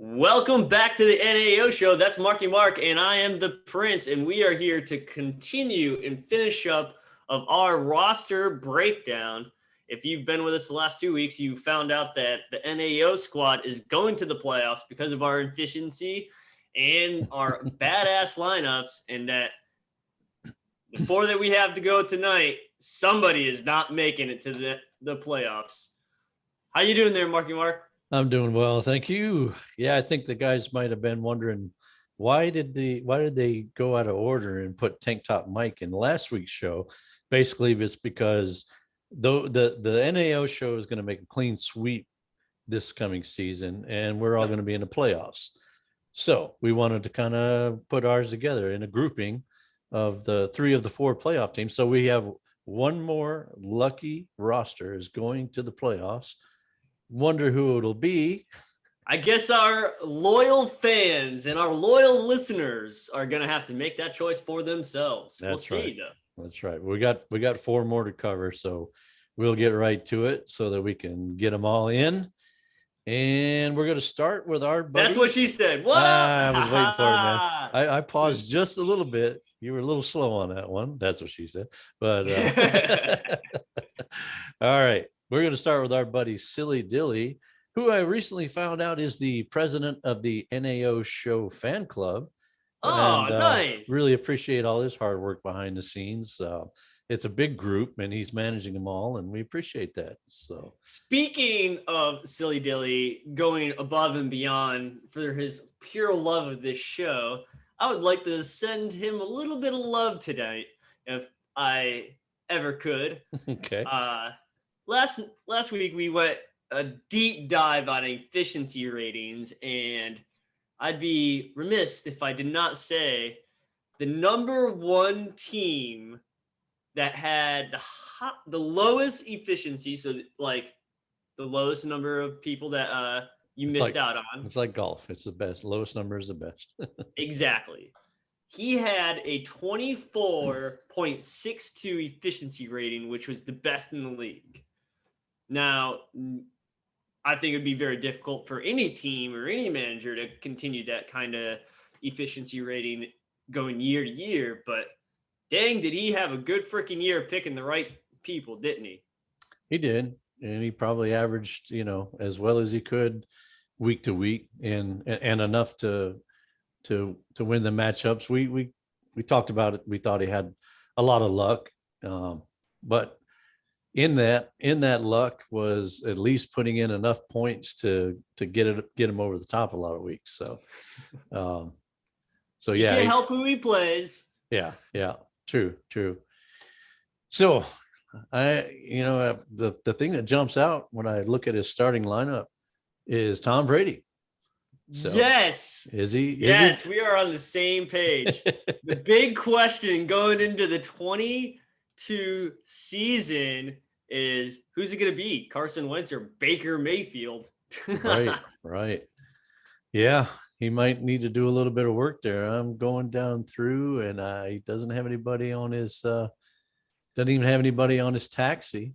Welcome back to the NAO show. That's Marky Mark, and I am the Prince, and we are here to continue and finish up of our roster breakdown. If you've been with us the last 2 weeks, you found out that the NAO squad is going to the playoffs because of our efficiency and our badass lineups, and that the four that we have to go tonight, somebody is not making it to the playoffs. How you doing there, Marky Mark? I'm doing well, thank you. Yeah, I think the guys might have been wondering why did they go out of order and put Tank Top Mike in last week's show? Basically, it's because the NAO show is going to make a clean sweep this coming season, and we're all going to be in the playoffs. So we wanted to kind of put ours together in a grouping of the 3 of the 4 playoff teams. So we have one more lucky roster is going to the playoffs. Wonder who it'll be. I guess our loyal fans and our loyal listeners are going to have to make that choice for themselves. That's we'll right. See, though. That's right. We got 4 more to cover, so we'll get right to it so that we can get them all in. And we're going to start with our buddy. That's what she said. What? I was waiting for it, man. I paused just a little bit. You were a little slow on that one. That's what she said. But all right. We're going to start with our buddy Silly Dilly, who I recently found out is the president of the NAO Show fan club. Oh, and, nice. Really appreciate all his hard work behind the scenes. It's a big group and he's managing them all, and we appreciate that. So speaking of Silly Dilly going above and beyond for his pure love of this show, I would like to send him a little bit of love tonight if I ever could. Okay. Last week we went a deep dive on efficiency ratings, and I'd be remiss if I did not say the number 1 team that had the lowest efficiency, so like the lowest number of people that you missed out on. It's like golf. It's the best. Lowest number is the best. Exactly. He had a 24.62 efficiency rating, which was the best in the league. Now, I think it'd be very difficult for any team or any manager to continue that kind of efficiency rating going year to year, but dang, did he have a good freaking year picking the right people, didn't he? He did. And he probably averaged, as well as he could week to week and enough to win the matchups. We talked about it. We thought he had a lot of luck. But in that luck was at least putting in enough points to get him over the top a lot of weeks. So yeah, he can help who he plays. Yeah. True. So the thing that jumps out when I look at his starting lineup is Tom Brady. So yes. Is he? Yes, we are on the same page. The big question going into the 22 season is who's it going to be? Carson Wentz or Baker Mayfield? Right. Yeah, he might need to do a little bit of work there. I'm going down through, and he doesn't have anybody on his doesn't even have anybody on his taxi.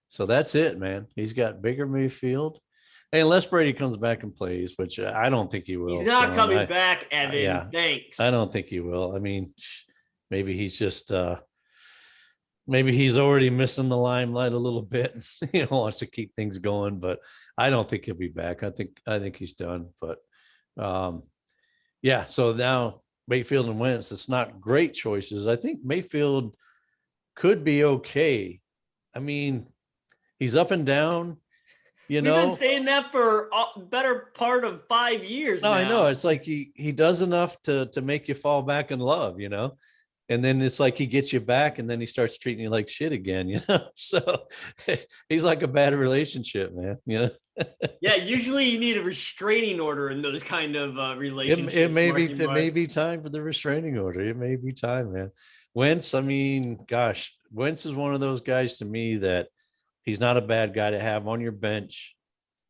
So that's it, man. He's got Baker Mayfield. Hey, unless Brady comes back and plays, which I don't think he will. He's not coming back, Evan. Yeah, thanks. I don't think he will. I mean, maybe he's just maybe he's already missing the limelight a little bit. Wants to keep things going, but I don't think he'll be back. I think he's done. But yeah. So now Mayfield and Wentz, it's not great choices. I think Mayfield could be okay. I mean, he's up and down. We've been saying that for a better part of 5 years now. I know. It's like he does enough to make you fall back in love, and then it's like he gets you back and then he starts treating you like shit again, So he's like a bad relationship, man. Yeah, usually you need a restraining order in those kind of relationships. It may be time for the restraining order. It may be time, man. Wentz, I mean, gosh, Wentz is one of those guys to me that he's not a bad guy to have on your bench.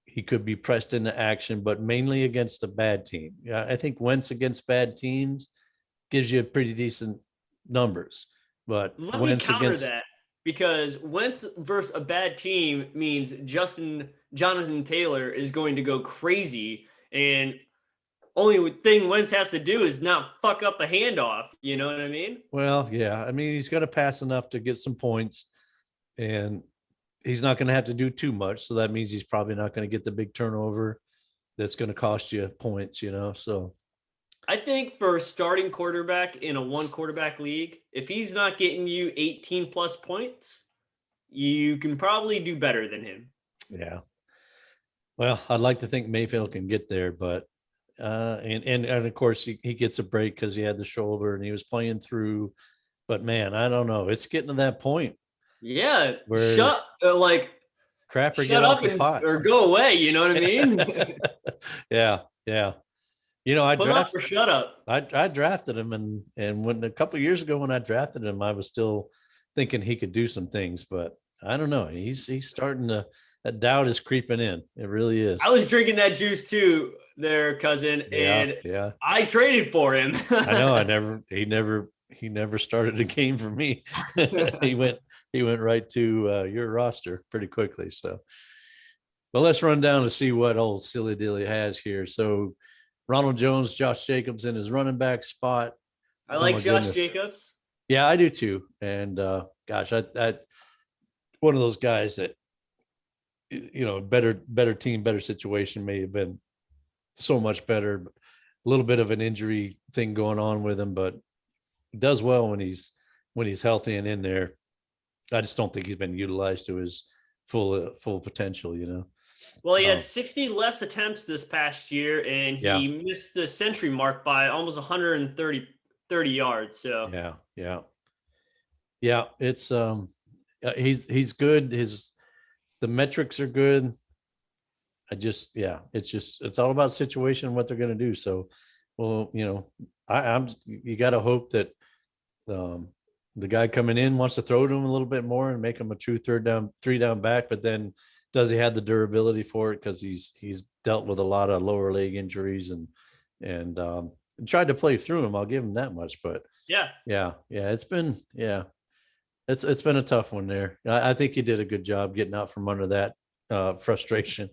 He could be pressed into action, but mainly against a bad team. Yeah, I think Wentz against bad teams gives you pretty decent numbers. But let me counter that, because Wentz versus a bad team means Jonathan Taylor is going to go crazy, and only thing Wentz has to do is not fuck up a handoff. You know what I mean? Well, yeah. I mean, he's going to pass enough to get some points, and he's not going to have to do too much. So that means he's probably not going to get the big turnover that's going to cost you points, So I think for a starting quarterback in a one quarterback league, if he's not getting you 18 plus points, you can probably do better than him. yeah. Well, I'd like to think Mayfield can get there, but and of course he gets a break because he had the shoulder and he was playing through. But man, I don't know. It's getting to that point. Yeah, Where shut get off the pot or go away. You know what I mean? Yeah. I Put up or shut up. I drafted him, and when a couple of years ago when I drafted him, I was still thinking he could do some things, but I don't know. He's starting to, that doubt is creeping in. It really is. I was drinking that juice too, there, cousin, and I traded for him. I know. He never started a game for me. he went right to your roster pretty quickly. So, well, let's run down to see what old Silly Dilly has here. So, Ronald Jones, Josh Jacobs in his running back spot. I like Josh Jacobs. Yeah, I do too. And gosh, I one of those guys that, better team, better situation, may have been so much better. A little bit of an injury thing going on with him, but he does well when he's healthy and in there. I just don't think he's been utilized to his full potential, Well, he had 60 less attempts this past year, and he missed the century mark by almost 130 yards. So yeah. It's he's good. The metrics are good. It's all about situation and what they're going to do. So, well, you got to hope that the guy coming in wants to throw to him a little bit more and make him a true three down back, but then does he have the durability for it? Because he's dealt with a lot of lower leg injuries and tried to play through him. I'll give him that much, but it's been it's been a tough one there. I think he did a good job getting out from under that frustration.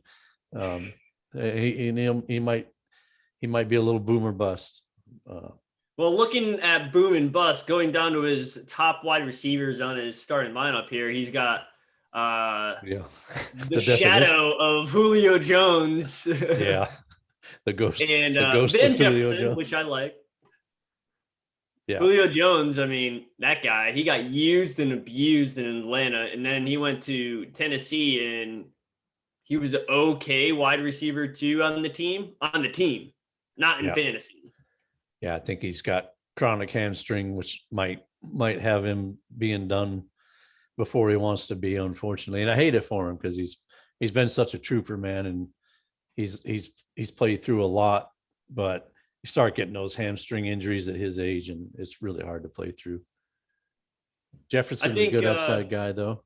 He might be a little boomer bust. Well, looking at boom and bust, going down to his top wide receivers on his starting lineup here, he's got the shadow of Julio Jones. The ghost. And the ghost Van of Julio Jefferson, Jones. which I like. Yeah. Julio Jones, I mean, that guy, he got used and abused in Atlanta, and then he went to Tennessee, and he was an okay wide receiver too on the team, not in fantasy. Yeah, I think he's got chronic hamstring, which might have him being done before he wants to be, unfortunately. And I hate it for him because he's been such a trooper, man, and he's played through a lot, but you start getting those hamstring injuries at his age, and it's really hard to play through. Jefferson's a good upside guy, though.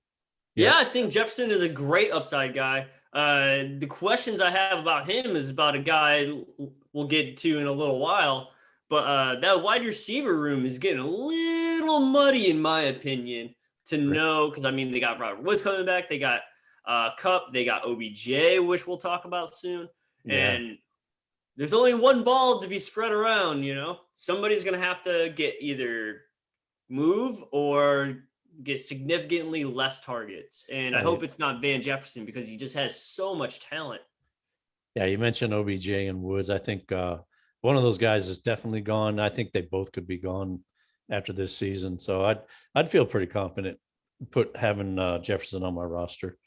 Yeah, I think Jefferson is a great upside guy. The questions I have about him is about a guy we'll get to in a little while, but that wide receiver room is getting a little muddy, in my opinion, to know, because, I mean, they got Robert Woods coming back. They got Kupp. They got OBJ, which we'll talk about soon. Yeah. And there's only one ball to be spread around, Somebody's going to have to get either move or get significantly less targets. And I hope it's not Van Jefferson because he just has so much talent. Yeah, you mentioned OBJ and Woods. I think one of those guys is definitely gone. I think they both could be gone after this season. So I'd feel pretty confident having Jefferson on my roster.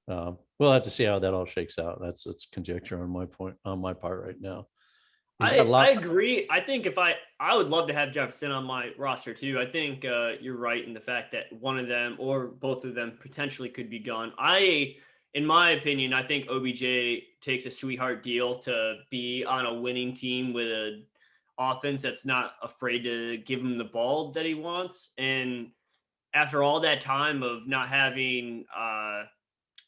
We'll have to see how that all shakes out. That's conjecture on my part right now. I agree. I think I would love to have Jefferson on my roster too. I think you're right in the fact that one of them or both of them potentially could be gone. In my opinion, I think OBJ takes a sweetheart deal to be on a winning team with an offense that's not afraid to give him the ball that he wants. And after all that time of not having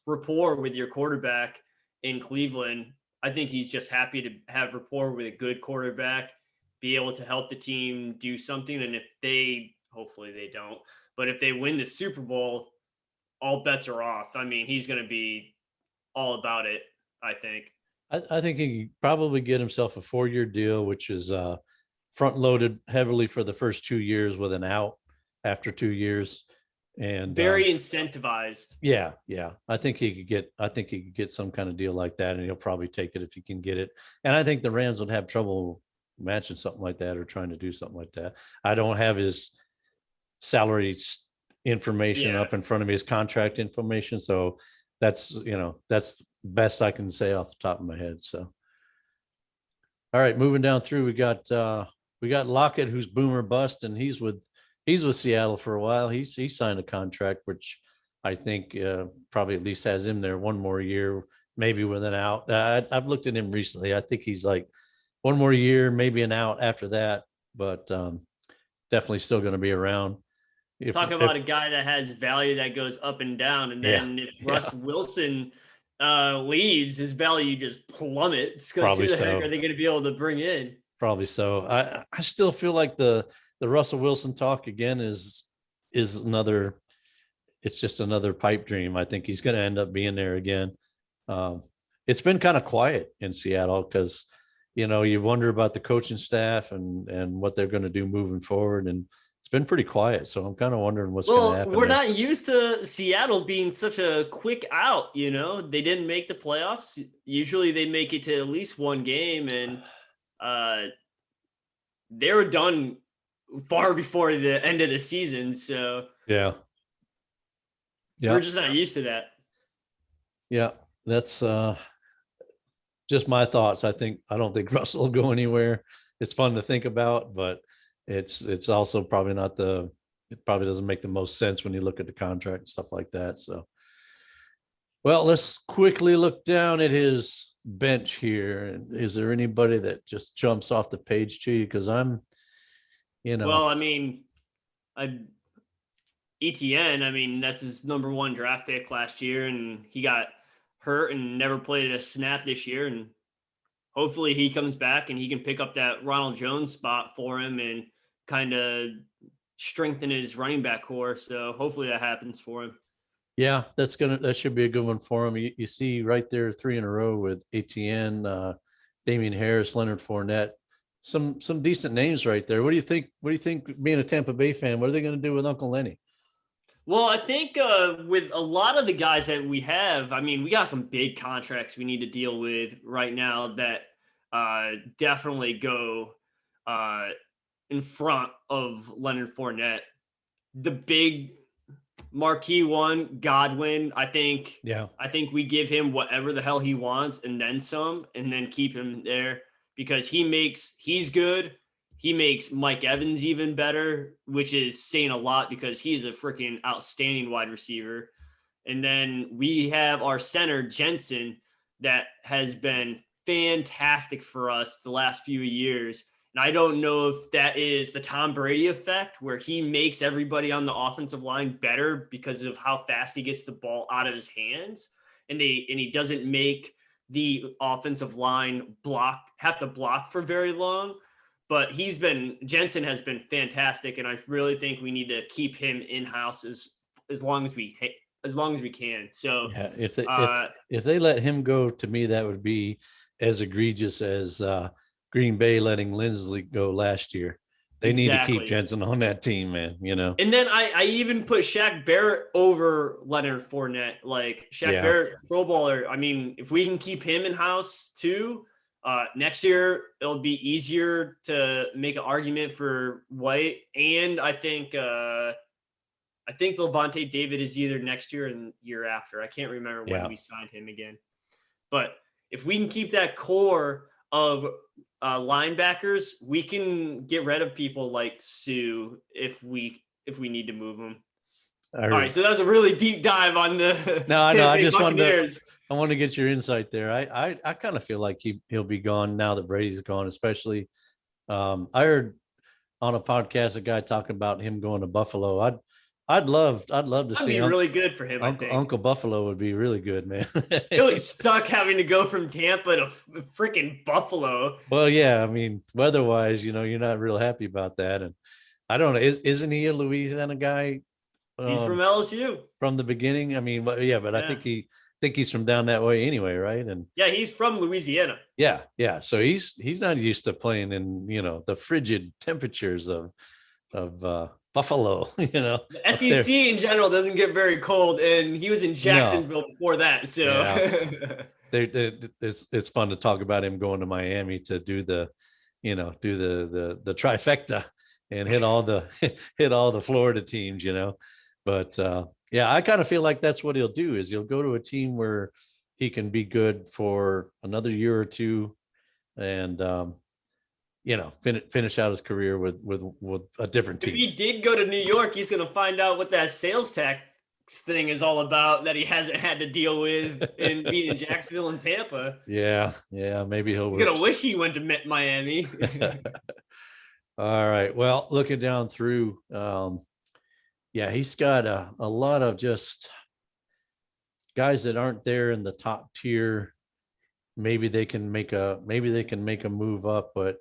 rapport with your quarterback in Cleveland, I think he's just happy to have rapport with a good quarterback, be able to help the team do something. And hopefully they don't, but if they win the Super Bowl, all bets are off. I mean, he's going to be all about it, I think. I think he could probably get himself a 4-year deal, which is front loaded heavily for the first 2 years with an out after 2 years. And Very incentivized. Yeah. I think he could get some kind of deal like that, and he'll probably take it if he can get it. And I think the Rams would have trouble matching something like that or trying to do something like that. I don't have his salary information up in front of me, his contract information. So that's best I can say off the top of my head. So, all right, moving down through, we got Lockett, who's boomer bust, and he's with Seattle for a while. He signed a contract, which I think probably at least has him there one more year, maybe with an out. I've looked at him recently. I think he's like one more year, maybe an out after that, but definitely still going to be around. Talk about a guy that has value that goes up and down. And then if Russ Wilson leaves, his value just plummets, because who the heck are they going to be able to bring in? Probably so. I still feel like the Russell Wilson talk again is another, it's just another pipe dream. I think he's going to end up being there again. It's been kind of quiet in Seattle because, you wonder about the coaching staff and what they're going to do moving forward. And it's been pretty quiet. So I'm kind of wondering what's going to happen. We're not used to Seattle being such a quick out. They didn't make the playoffs. Usually they make it to at least one game, and they were done far before the end of the season. So yeah, we're just not used to that. Yeah, that's just my thoughts. I don't think Russell will go anywhere. It's fun to think about, but it's also probably it probably doesn't make the most sense when you look at the contract and stuff like that. So, well, let's quickly look down at his bench here. Is there anybody that just jumps off the page to you? Because well, I mean, ETN, that's his number one draft pick last year, and he got hurt and never played a snap this year. And hopefully he comes back and he can pick up that Ronald Jones spot for him and kind of strengthen his running back core. So hopefully that happens for him. Yeah, that should be a good one for him. You see right there, 3 in a row with ATN, Damian Harris, Leonard Fournette, some decent names right there. What do you think? Being a Tampa Bay fan, what are they going to do with Uncle Lenny? Well, I think with a lot of the guys that we have, we got some big contracts we need to deal with right now that definitely go in front of Leonard Fournette. The big marquee one, Godwin, I think we give him whatever the hell he wants and then some, and then keep him there because he's good. He makes Mike Evans even better, which is saying a lot because he's a freaking outstanding wide receiver. And then we have our center, Jensen, that has been fantastic for us the last few years. And I don't know if that is the Tom Brady effect, where he makes everybody on the offensive line better because of how fast he gets the ball out of his hands. And he doesn't make the offensive line have to block for very long. But Jensen has been fantastic, and I really think we need to keep him in-house as long as we can. So yeah, if they let him go, to me that would be as egregious as Green Bay letting Lindsley go last year. They need to keep Jensen on that team, man. And then I even put Shaq Barrett over Leonard Fournette. Like Barrett, Pro Bowler. If we can keep him in-house too. Next year it'll be easier to make an argument for White, and I think Levante David is either next year or the year after. I can't remember when we signed him again. But if we can keep that core of linebackers, we can get rid of people like Sue if we need to move them. All right, so that was a really deep dive on the I just wanted to get your insight there. I kind of feel like he'll be gone now that Brady's gone, especially I heard on a podcast a guy talking about him going to Buffalo. I'd love to see. That'd be really good for him. Uncle Buffalo would be really good, man. It would suck having to go from Tampa to freaking Buffalo. Well, yeah, weather-wise, you're not real happy about that. And I don't know, isn't he a Louisiana guy? He's from LSU from the beginning. But I think think he's from down that way anyway, right? And yeah, he's from Louisiana. Yeah. So he's not used to playing in, the frigid temperatures of Buffalo, The up there. SEC in general doesn't get very cold, and he was in Jacksonville before that. So yeah. It's fun to talk about him going to Miami to do the trifecta and hit all the Florida teams, But yeah, I kind of feel like that's what he'll do is he'll go to a team where he can be good for another year or two and finish out his career with a different team. If he did go to New York, he's going to find out what that sales tax thing is all about that he hasn't had to deal with in being in Jacksonville and Tampa. Yeah, maybe he's going to wish he went to Miami. All right. Well, looking down through, he's got a lot of just guys that aren't there in the top tier. Maybe they can make a move up, but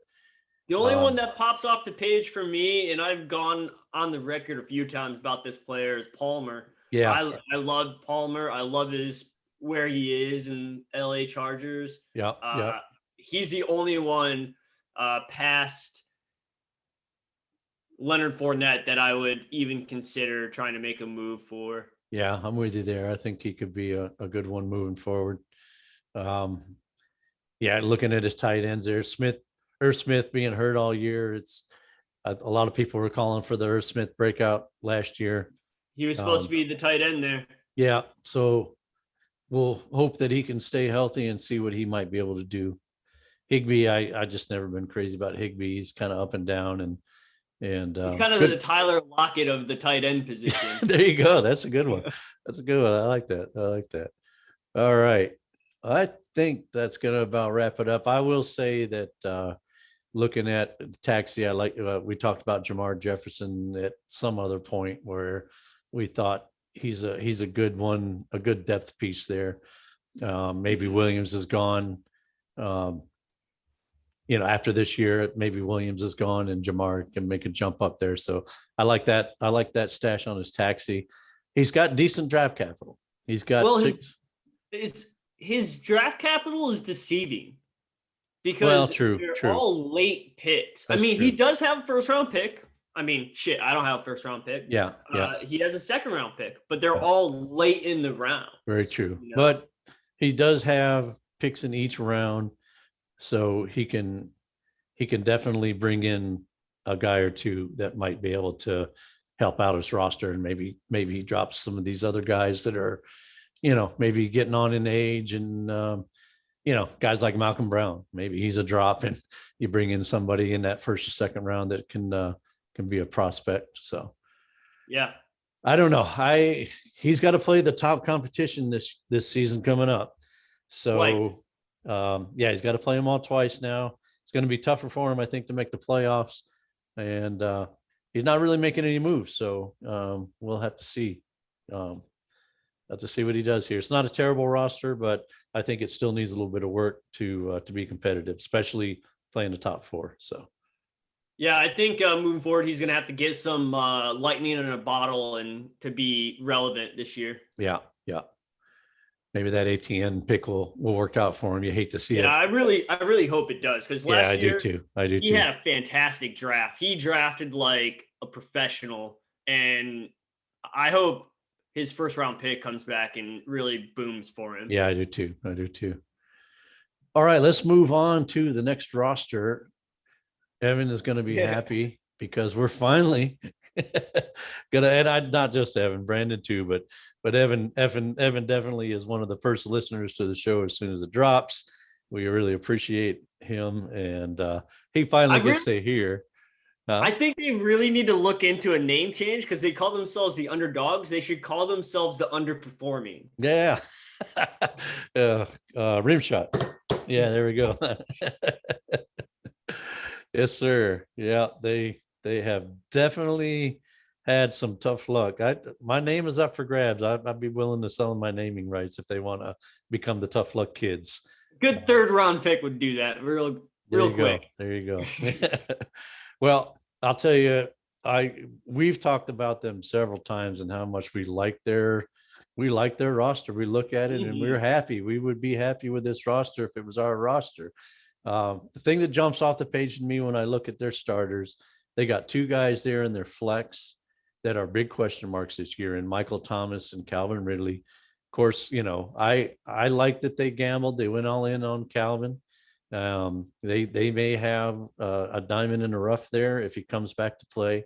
the only one that pops off the page for me, and I've gone on the record a few times about this player, is Palmer. Yeah, I love Palmer. I love where he is in LA Chargers. Yeah. He's the only one past Leonard Fournette that I would even consider trying to make a move for. Yeah, I'm with you there. I think he could be a good one moving forward. Looking at his tight ends there, Irv Smith being hurt all year. It's a lot of people were calling for the Irv Smith breakout last year. He was supposed to be the tight end there. Yeah, so we'll hope that he can stay healthy and see what he might be able to do. Higbee, I just never been crazy about Higbee. He's kind of up and down, and he's kind of the Tyler Lockett of the tight end position. There you go. That's a good one. I like that. All right. I think that's going to about wrap it up. I will say that looking at the taxi, I like we talked about Jamar Jefferson at some other point where we thought he's a good one, a good depth piece there. Maybe Williams is gone. After this year, maybe Williams is gone and Jamar can make a jump up there. So I like that. I like that stash on his taxi. He's got decent draft capital. He's got his draft capital is deceiving because they're all late picks. That's true. He does have a first round pick. I don't have a first round pick. Yeah. He has a second round pick, but they're all late in the round. Very true. But he does have picks in each round. So he can definitely bring in a guy or two that might be able to help out his roster. And maybe he drops some of these other guys that are, maybe getting on in age and, guys like Malcolm Brown, maybe he's a drop and you bring in somebody in that first or second round that can be a prospect. So, yeah, I don't know. He's got to play the top competition this season coming up. So, he's got to play them all twice now. It's going to be tougher for him, I think, to make the playoffs. And he's not really making any moves. So we'll have to see. Have to see what he does here. It's not a terrible roster, but I think it still needs a little bit of work to be competitive, especially playing the top four. So, yeah, I think moving forward, he's going to have to get some lightning in a bottle and to be relevant this year. Yeah. Maybe that ATN pick will work out for him. You hate to see it. Yeah, I really hope it does because last year I do too. He had a fantastic draft. He drafted like a professional, and I hope his first round pick comes back and really booms for him. Yeah, I do too. All right, let's move on to the next roster. Evan is going to be happy because we're finally and not just Evan, Brandon too, but Evan definitely is one of the first listeners to the show as soon as it drops. We really appreciate him, and he finally gets to hear. I think they really need to look into a name change because they call themselves the underdogs. They should call themselves the underperforming. Yeah. Rim shot. Yeah, there we go. Yes, sir. Yeah, they have definitely had some tough luck. My name is up for grabs. I'd be willing to sell my naming rights if they want to become the tough luck kids. Good third round pick would do that real quick. There you go. Well, I'll tell you, we've talked about them several times and how much we like their we like their roster. We look at it and we're Mhm. happy. We would be happy with this roster if it was our roster. The thing that jumps off the page to me when I look at their starters, they got two guys there in their flex that are big question marks this year, and Michael Thomas and Calvin Ridley. Of course, I like that they gambled. They went all in on Calvin. They may have a diamond in the rough there if he comes back to play. They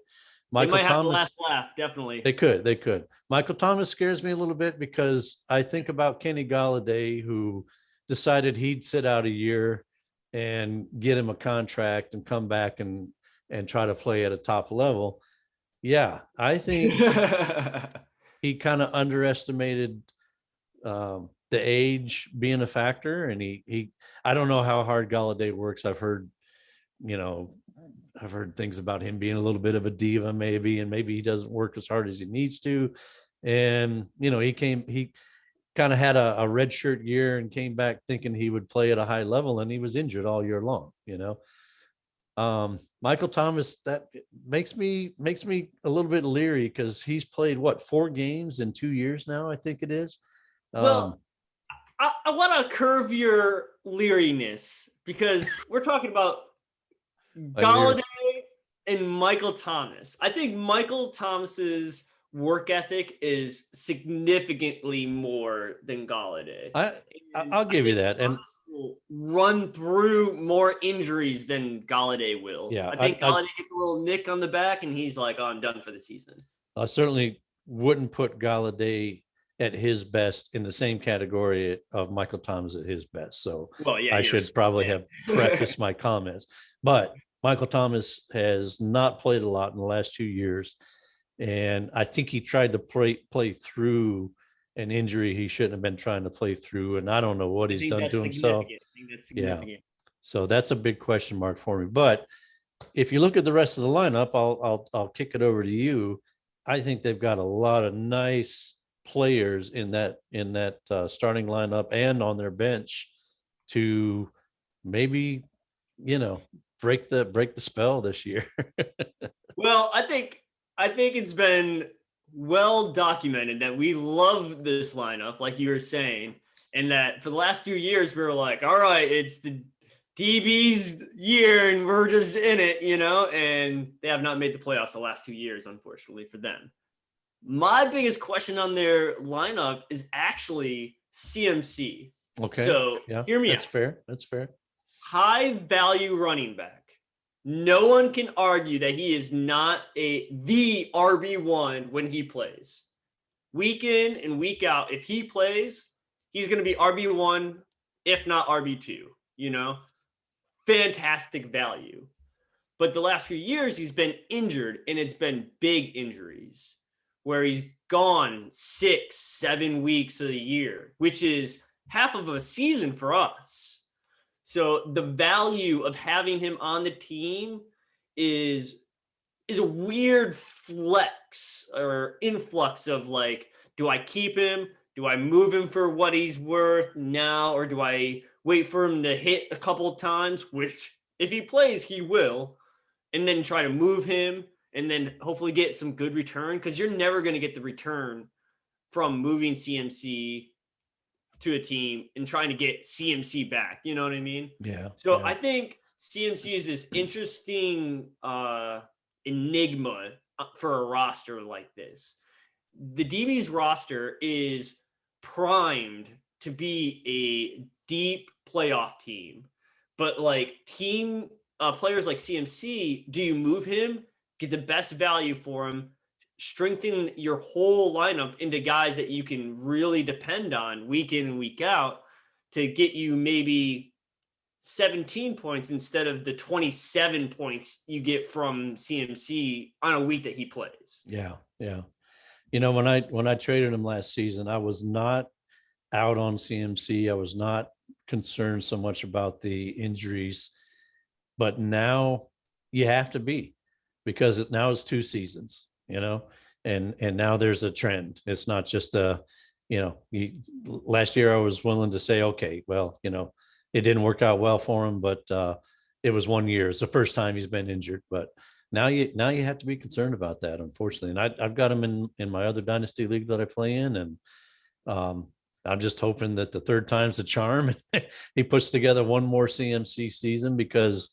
Michael might have the Thomas, last laugh, definitely. they could. Michael Thomas scares me a little bit because I think about Kenny Galladay, who decided he'd sit out a year and get him a contract and come back and try to play at a top level. Yeah, I think he kind of underestimated the age being a factor, and he I don't know how hard Galladay works. I've heard things about him being a little bit of a diva, maybe, and maybe he doesn't work as hard as he needs to. And he kind of had a red shirt year and came back thinking he would play at a high level, and he was injured all year long. Michael Thomas, that makes me a little bit leery because he's played 4 games in 2 years now, I think it is. Well, I want to curve your leeriness because we're talking about Galladay and Michael Thomas. I think Michael Thomas's work ethic is significantly more than Galladay. I'll give you that. And will run through more injuries than Galladay will. Yeah, I think Galladay gets a little nick on the back and he's like, oh, I'm done for the season. I certainly wouldn't put Galladay at his best in the same category of Michael Thomas at his best. So I should probably have prefaced my comments. But Michael Thomas has not played a lot in the last 2 years. And I think he tried to play through an injury he shouldn't have been trying to play through. And I don't know what he's done to himself. I think that's significant. Yeah. So that's a big question mark for me. But if you look at the rest of the lineup, I'll kick it over to you. I think they've got a lot of nice players in that starting lineup and on their bench to maybe, break the spell this year. Well, I think it's been well documented that we love this lineup, like you were saying, and that for the last 2 years, we were like, all right, it's the DB's year and we're just in it, and they have not made the playoffs the last 2 years, unfortunately for them. My biggest question on their lineup is actually CMC. Okay. So hear me out. That's fair. High value running back. No one can argue that he is not the RB1 when he plays. Week in and week out, if he plays, he's going to be RB1, if not RB2, Fantastic value. But the last few years, he's been injured, and it's been big injuries where he's gone 6-7 weeks of the year, which is half of a season for us. So the value of having him on the team is a weird flex or influx of like, do I keep him? Do I move him for what he's worth now? Or do I wait for him to hit a couple of times, which if he plays, he will, and then try to move him and then hopefully get some good return? Because you're never going to get the return from moving CMC to a team and trying to get CMC back. You know what I mean? Yeah. So I think CMC is this interesting enigma for a roster like this. The DB's roster is primed to be a deep playoff team, but like team players like CMC, do you move him, get the best value for him, strengthen your whole lineup into guys that you can really depend on week in and week out to get you maybe 17 points instead of the 27 points you get from CMC on a week that he plays? Yeah. Yeah. When I traded him last season, I was not out on CMC. I was not concerned so much about the injuries, but now you have to be, because now it's 2 seasons, and now there's a trend. It's not just last year I was willing to say, okay, well, it didn't work out well for him, but it was 1 year. It's the first time he's been injured, but now you have to be concerned about that, unfortunately. And I've got him in my other dynasty league that I play in, and I'm just hoping that the third time's the charm. He puts together one more CMC season, because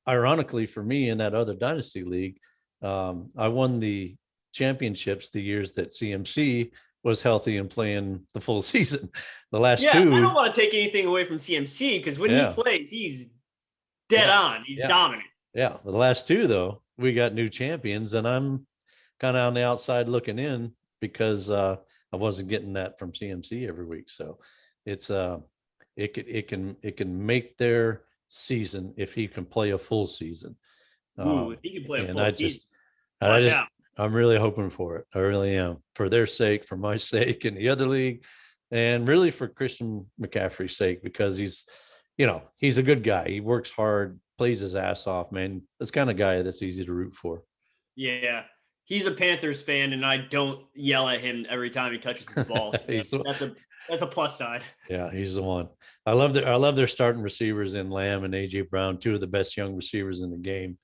ironically for me in that other dynasty league, I won the championships the years that CMC was healthy and playing the full season. The last two. I don't want to take anything away from CMC, because when he plays, he's dead on. He's dominant. Yeah. The last two, though, we got new champions, and I'm kind of on the outside looking in, because I wasn't getting that from CMC every week. So it's it can make their season if he can play a full season. If he can play a full season. I'm really hoping for it. I really am, for their sake, for my sake, and the other league, and really for Christian McCaffrey's sake, because he's a good guy. He works hard, plays his ass off, man. That's the kind of guy that's easy to root for. Yeah. He's a Panthers fan, and I don't yell at him every time he touches the ball. So that's a plus side. Yeah, he's the one. I love their starting receivers in Lamb and AJ Brown, two of the best young receivers in the game.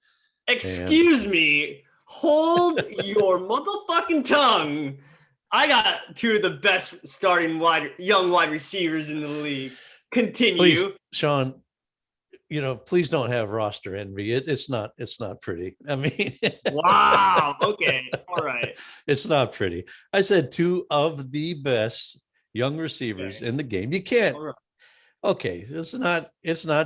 Excuse me. Hold your motherfucking tongue. I got two of the best starting young wide receivers in the league. Continue. Please, Sean, please don't have roster envy. It's not pretty. I mean, wow. Okay. All right. It's not pretty. I said two of the best young receivers in the game. You can't. Right. Okay. It's not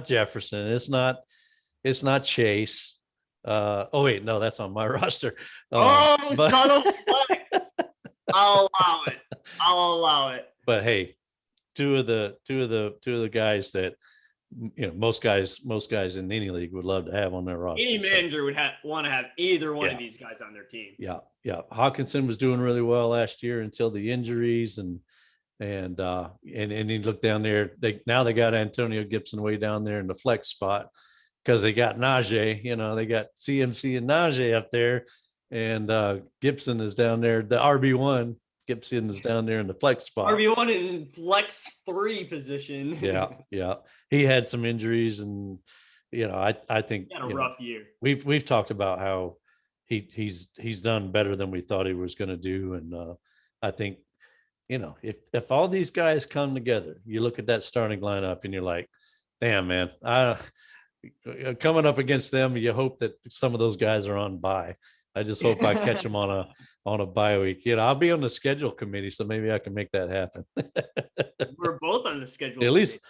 Jefferson. It's not Chase. Oh wait, no, that's on my roster. Son of a flex. I'll allow it. But hey, two of the guys that most guys in any league would love to have on their roster. Any manager would want to have either one of these guys on their team. Yeah. Hawkinson was doing really well last year until the injuries, and you look down there. They got Antonio Gibson way down there in the flex spot, because they got Najee. They got CMC and Najee up there, and Gibson is down there, the RB1. Gibson is down there in the flex spot. RB1 in flex 3 position. Yeah. He had some injuries, and I think he had a rough year. We've talked about how he's done better than we thought he was going to do, and I think if all these guys come together, you look at that starting lineup and you're like, damn, man, coming up against them, you hope that some of those guys are on bye. I just hope I catch them on a bye week. I'll be on the schedule committee, so maybe I can make that happen. We're both on the schedule. At least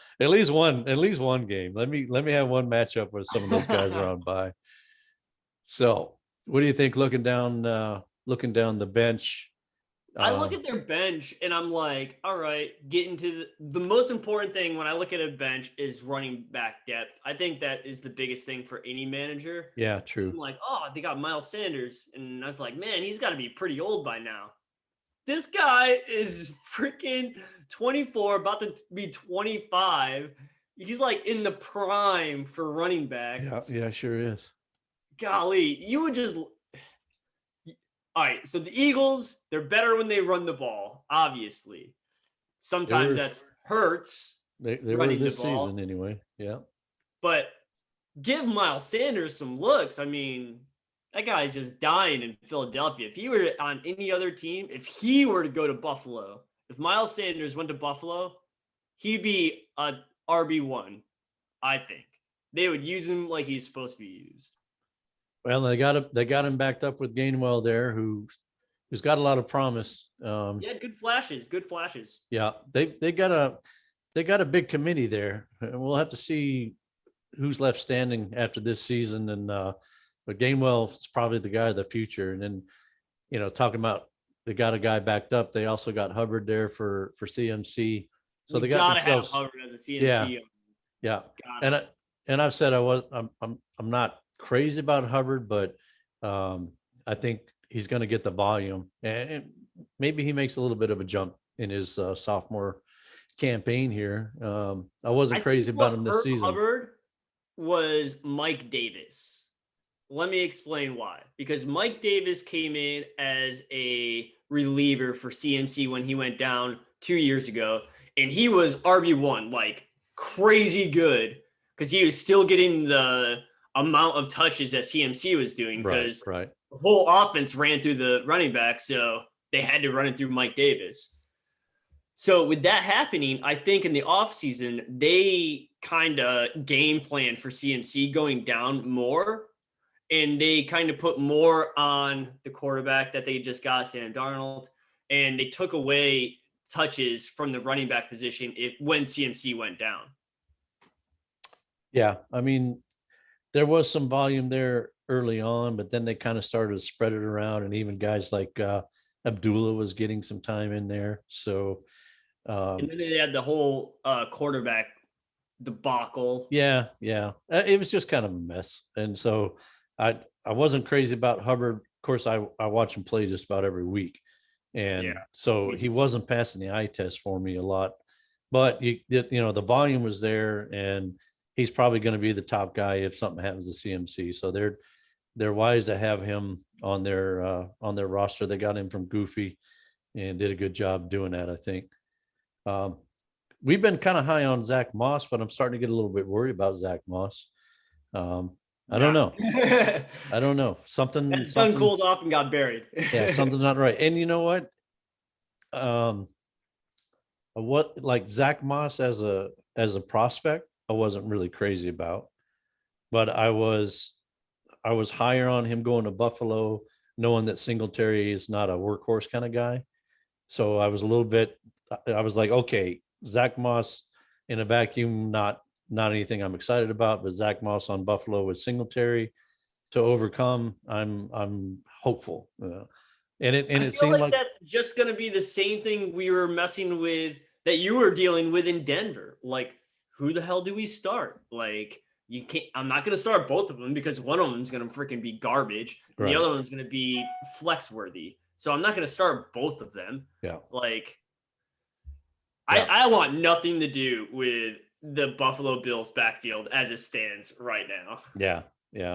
one game. Let me have one matchup where some of those guys are on bye. So, what do you think? Looking down the bench. I look at their bench and I'm like, all right, getting to the most important thing when I look at a bench is running back depth. I think that is the biggest thing for any manager. Yeah, true. I'm like, they got Miles Sanders. And I was like, man, he's got to be pretty old by now. This guy is freaking 24, about to be 25. He's like in the prime for running back. Yeah, sure is. Golly, you would just... All right, so the Eagles, they're better when they run the ball, obviously. Sometimes that hurts. They were this season anyway, yeah. But give Miles Sanders some looks. I mean, that guy's just dying in Philadelphia. If he were on any other team, if he were to go to Buffalo, if Miles Sanders went to Buffalo, he'd be a RB1, I think. They would use him like he's supposed to be used. Well, they got him backed up with Gainwell there, who's got a lot of promise. Good flashes. Yeah, they got a big committee there, and we'll have to see who's left standing after this season. And but Gainwell is probably the guy of the future. And then talking about they got a guy backed up. They also got Hubbard there for CMC. So they got themselves. Have Hubbard as a CMC. Yeah. And I've said I'm not crazy about Hubbard, but I think he's going to get the volume, and maybe he makes a little bit of a jump in his sophomore campaign here. I wasn't crazy about him this season. Hubbard was Mike Davis. Let me explain why. Because Mike Davis came in as a reliever for CMC when he went down 2 years ago, and he was RB1, like crazy good, because he was still getting the amount of touches that CMC was doing, because the whole offense ran through the running back, so they had to run it through Mike Davis. So with that happening, I think in the offseason, they kind of game plan for CMC going down more. And they kind of put more on the quarterback that they just got, Sam Darnold. And they took away touches from the running back position when CMC went down. Yeah. I mean, there was some volume there early on, but then they kind of started to spread it around. And even guys like Abdullah was getting some time in there. So, and then they had the whole quarterback debacle. Yeah. It was just kind of a mess. And so I wasn't crazy about Hubbard. Of course, I watch him play just about every week. And so he wasn't passing the eye test for me a lot. But, the volume was there, and he's probably going to be the top guy if something happens to CMC. So they're wise to have him on their roster. They got him from Goofy and did a good job doing that, I think. We've been kind of high on Zach Moss, but I'm starting to get a little bit worried about Zach Moss. I don't know. I don't know. Something's cooled off and got buried. Yeah, something's not right. And you know what? Like Zach Moss as a prospect, I wasn't really crazy about, but I was higher on him going to Buffalo, knowing that Singletary is not a workhorse kind of guy. So I was like, okay, Zach Moss in a vacuum, not anything I'm excited about, but Zach Moss on Buffalo with Singletary to overcome, I'm hopeful. And it seemed like that's just going to be the same thing we were messing with that you were dealing with in Denver. Like, who the hell do we start? Like, you can't. I'm not going to start both of them because one of them is going to freaking be garbage, and the other one's going to be flex worthy. So I'm not going to start both of them. Yeah. Like, I want nothing to do with the Buffalo Bills backfield as it stands right now. Yeah.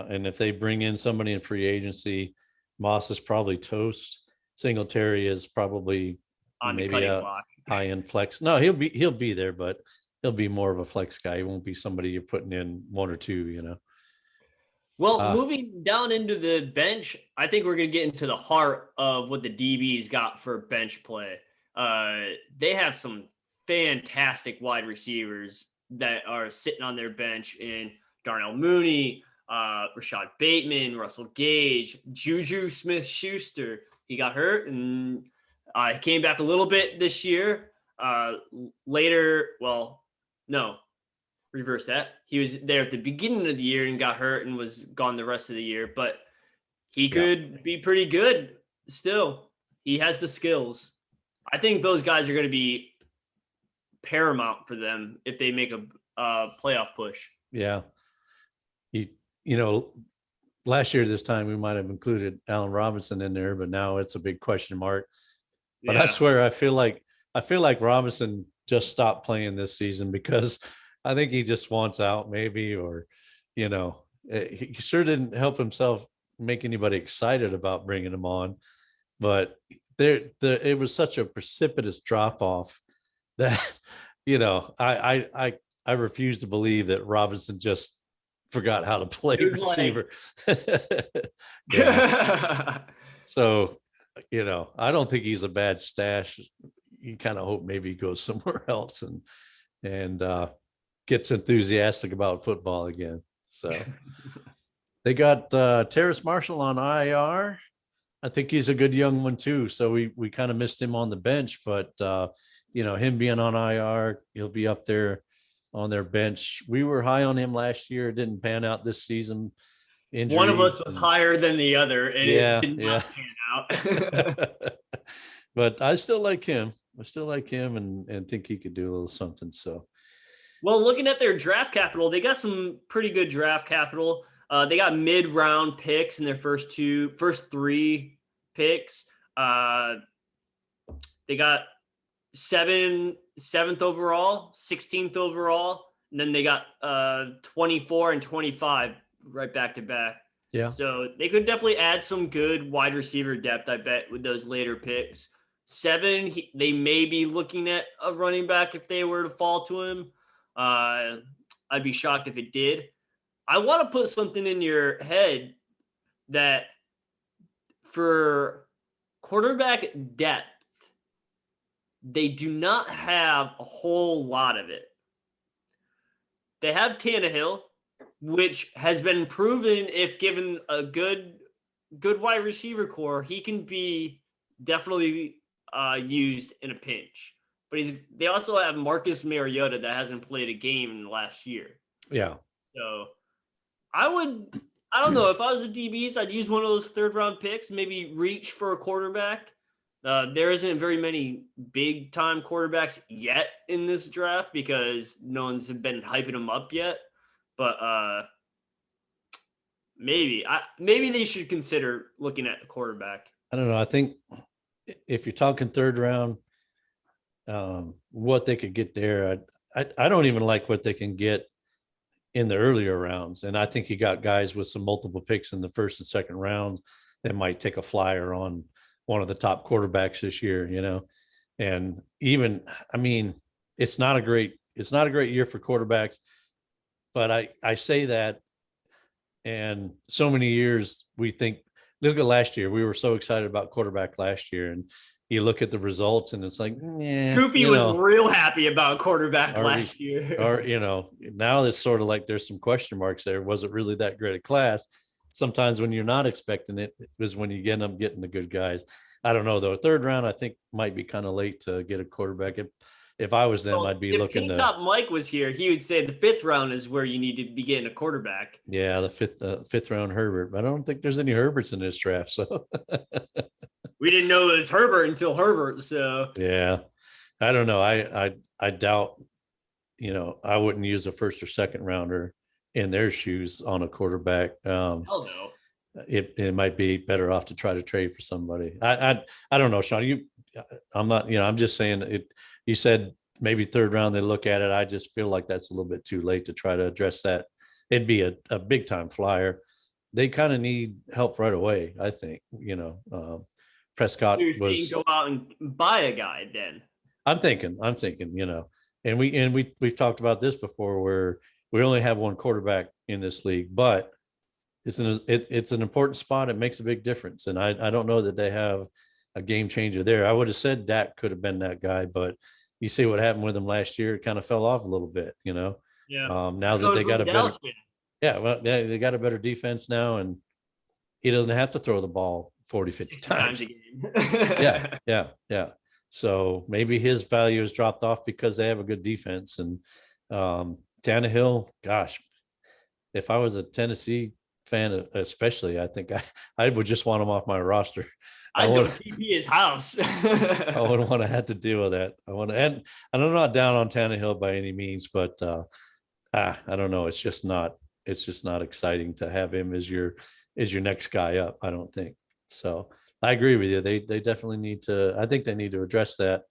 And if they bring in somebody in free agency, Moss is probably toast. Singletary is probably on maybe the cutting a block. High-end flex. No, he'll be there, but he'll be more of a flex guy. He won't be somebody you're putting in one or two, Well, moving down into the bench, I think we're going to get into the heart of what the DBs got for bench play. They have some fantastic wide receivers that are sitting on their bench in Darnell Mooney, Rashad Bateman, Russell Gage, Juju Smith-Schuster. He got hurt and came back a little bit this year. Reverse that. He was there at the beginning of the year and got hurt and was gone the rest of the year, but he could be pretty good still. He has the skills. I think those guys are going to be paramount for them if they make a playoff push. Yeah. Last year this time we might have included Allen Robinson in there, but now it's a big question mark. But I swear I feel like Robinson just stopped playing this season because I think he just wants out maybe, or he sure didn't help himself make anybody excited about bringing him on. But it was such a precipitous drop off that I refuse to believe that Robinson just forgot how to play receiver. So, I don't think he's a bad stash. You kind of hope maybe he goes somewhere else and gets enthusiastic about football again. So they got Terrace Marshall on IR. I think he's a good young one too. So we kind of missed him on the bench, but him being on IR, he'll be up there on their bench. We were high on him last year. It didn't pan out this season. Injuries. One of us was higher than the other, and it did not pan out. But I still like him. And think he could do a little something. So, well, looking at their draft capital, they got some pretty good draft capital. They got mid-round picks in their first three picks. They got seventh overall, 16th overall, and then they got 24 and 25 right back to back. Yeah. So they could definitely add some good wide receiver depth, I bet, with those later picks. 7, they may be looking at a running back if they were to fall to him. I'd be shocked if it did. I want to put something in your head that for quarterback depth, they do not have a whole lot of it. They have Tannehill, which has been proven if given a good wide receiver core, he can be definitely used in a pinch. But they also have Marcus Mariota that hasn't played a game in the last year. Yeah. So I don't know, if I was the DBs, I'd use one of those third round picks, maybe reach for a quarterback. There isn't very many big time quarterbacks yet in this draft because no one's been hyping them up yet. But maybe they should consider looking at a quarterback. I don't know. I think if you're talking third round, what they could get there, I don't even like what they can get in the earlier rounds. And I think you got guys with some multiple picks in the first and second rounds that might take a flyer on one of the top quarterbacks this year, you know. And even, I mean, it's not a great year for quarterbacks, but I say that, and so many years we think, look at last year, we were so excited about quarterback last year, and you look at the results and it's like, Goofy was real happy about quarterback last year. Or, you know, now it's sort of like there's some question marks there. Was it really that great a class? Sometimes when you're not expecting it is when you end up getting the good guys. I don't know though. Third round, I think might be kind of late to get a quarterback. If I was them, I'd be looking. If Top Mike was here, he would say the fifth round is where you need to be getting a quarterback. Yeah, the fifth round Herbert. But I don't think there's any Herberts in this draft. So we didn't know it was Herbert until Herbert. So yeah, I don't know. I doubt. You know, I wouldn't use a first or second rounder in their shoes on a quarterback. Hell no. It might be better off to try to trade for somebody. I don't know, Sean. I'm not. You know, I'm just saying it. You said maybe third round they look at it. I just feel like that's a little bit too late to try to address that. It'd be a big time flyer. They kind of need help right away, I think. You know, Prescott was go out and buy a guy. Then I'm thinking. You know, and we've talked about this before, where we only have one quarterback in this league, but it's an important spot. It makes a big difference, and I don't know that they have a game changer there. I would have said Dak could have been that guy, but you see what happened with him last year. It kind of fell off a little bit, you know. Yeah. Now that they got a better, they got a better defense now, and he doesn't have to throw the ball 40, 50 times a game. Yeah. So maybe his value has dropped off because they have a good defense. And Tannehill, gosh, if I was a Tennessee fan, especially, I think I would just want him off my roster. I'd go TP his house. I wouldn't want to have to deal with that. And I'm not down on Tannehill by any means, but I don't know. It's just not exciting to have him as your next guy up. I don't think so. I agree with you. They definitely need to. I think they need to address that.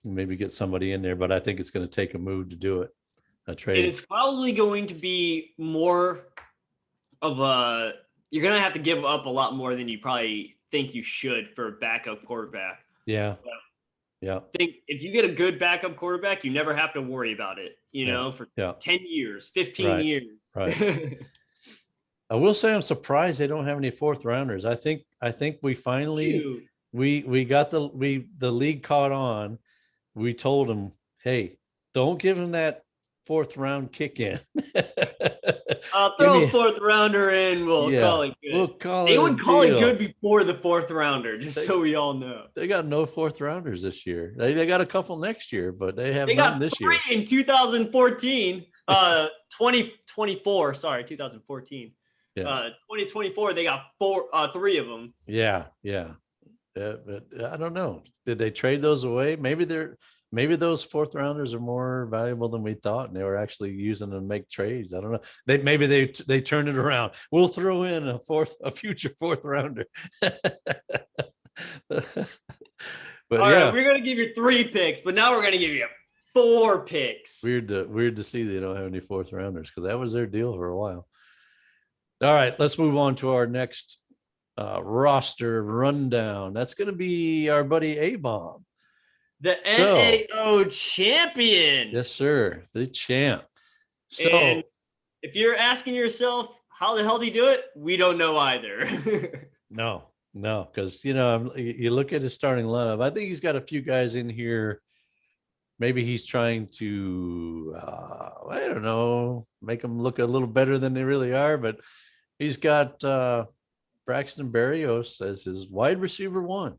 Maybe get somebody in there, but I think it's going to take a move to do it. A trade. It is probably going to be more of a. You're going to have to give up a lot more than you probably think you should for a backup quarterback. Yeah. I think if you get a good backup quarterback, you never have to worry about it, you know, for 10 years, 15 years. Right. I will say I'm surprised they don't have any fourth rounders. I think we finally we got the league caught on. We told them, hey, don't give them that fourth round kick in. Throw a fourth rounder in. We'll call it good. They would call it good before the fourth rounder, so we all know. They got no fourth rounders this year. They got a couple next year, but they have none this year. In 2014, 2024. Sorry, 2014. 2024, they got three of them. Yeah. But I don't know. Did they trade those away? Maybe those fourth rounders are more valuable than we thought, and they were actually using them to make trades. I don't know. Maybe they turned it around. We'll throw in a future fourth rounder. But all right, we're gonna give you 3 picks, but now we're gonna give you 4 picks. Weird to see they don't have any fourth rounders, because that was their deal for a while. All right, let's move on to our next roster rundown. That's going to be our buddy A-Bomb. The NAO champion. Yes, sir. The champ. So and if you're asking yourself, how the hell did he do it? We don't know either. No. No, because you look at his starting lineup. I think he's got a few guys in here. Maybe he's trying to, I don't know, make them look a little better than they really are. But he's got Braxton Berrios as his wide receiver one.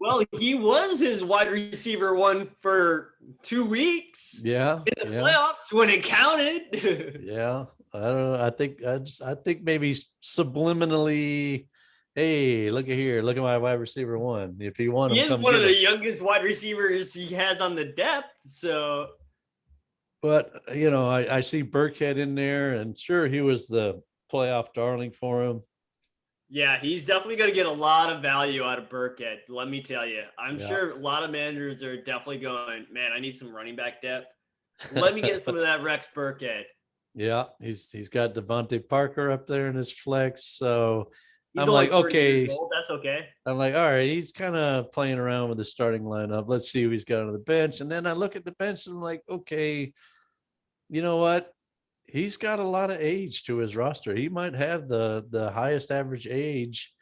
Well, he was his wide receiver one for 2 weeks. Yeah, in the playoffs when it counted. Yeah, I don't know. I think maybe subliminally, hey, look at my wide receiver one. If you want him, he is come one of get the him. youngest wide receivers he has on the depth. So, But I see Burkhead in there, and sure, he was the playoff darling for him. yeah, he's definitely going to get a lot of value out of Burkhead. Let me tell you, I'm sure a lot of managers are definitely going, man, I need some running back depth. Let me get some of that Rex Burkhead. Yeah, he's got Devontae Parker up there in his flex, so He's I'm only like, 30 okay, years old. That's okay. I'm like, all right, he's kind of playing around with the starting lineup. Let's see who he's got on the bench, and then I look at the bench and I'm like, okay, you know what? He's got a lot of age to his roster. He might have the highest average age,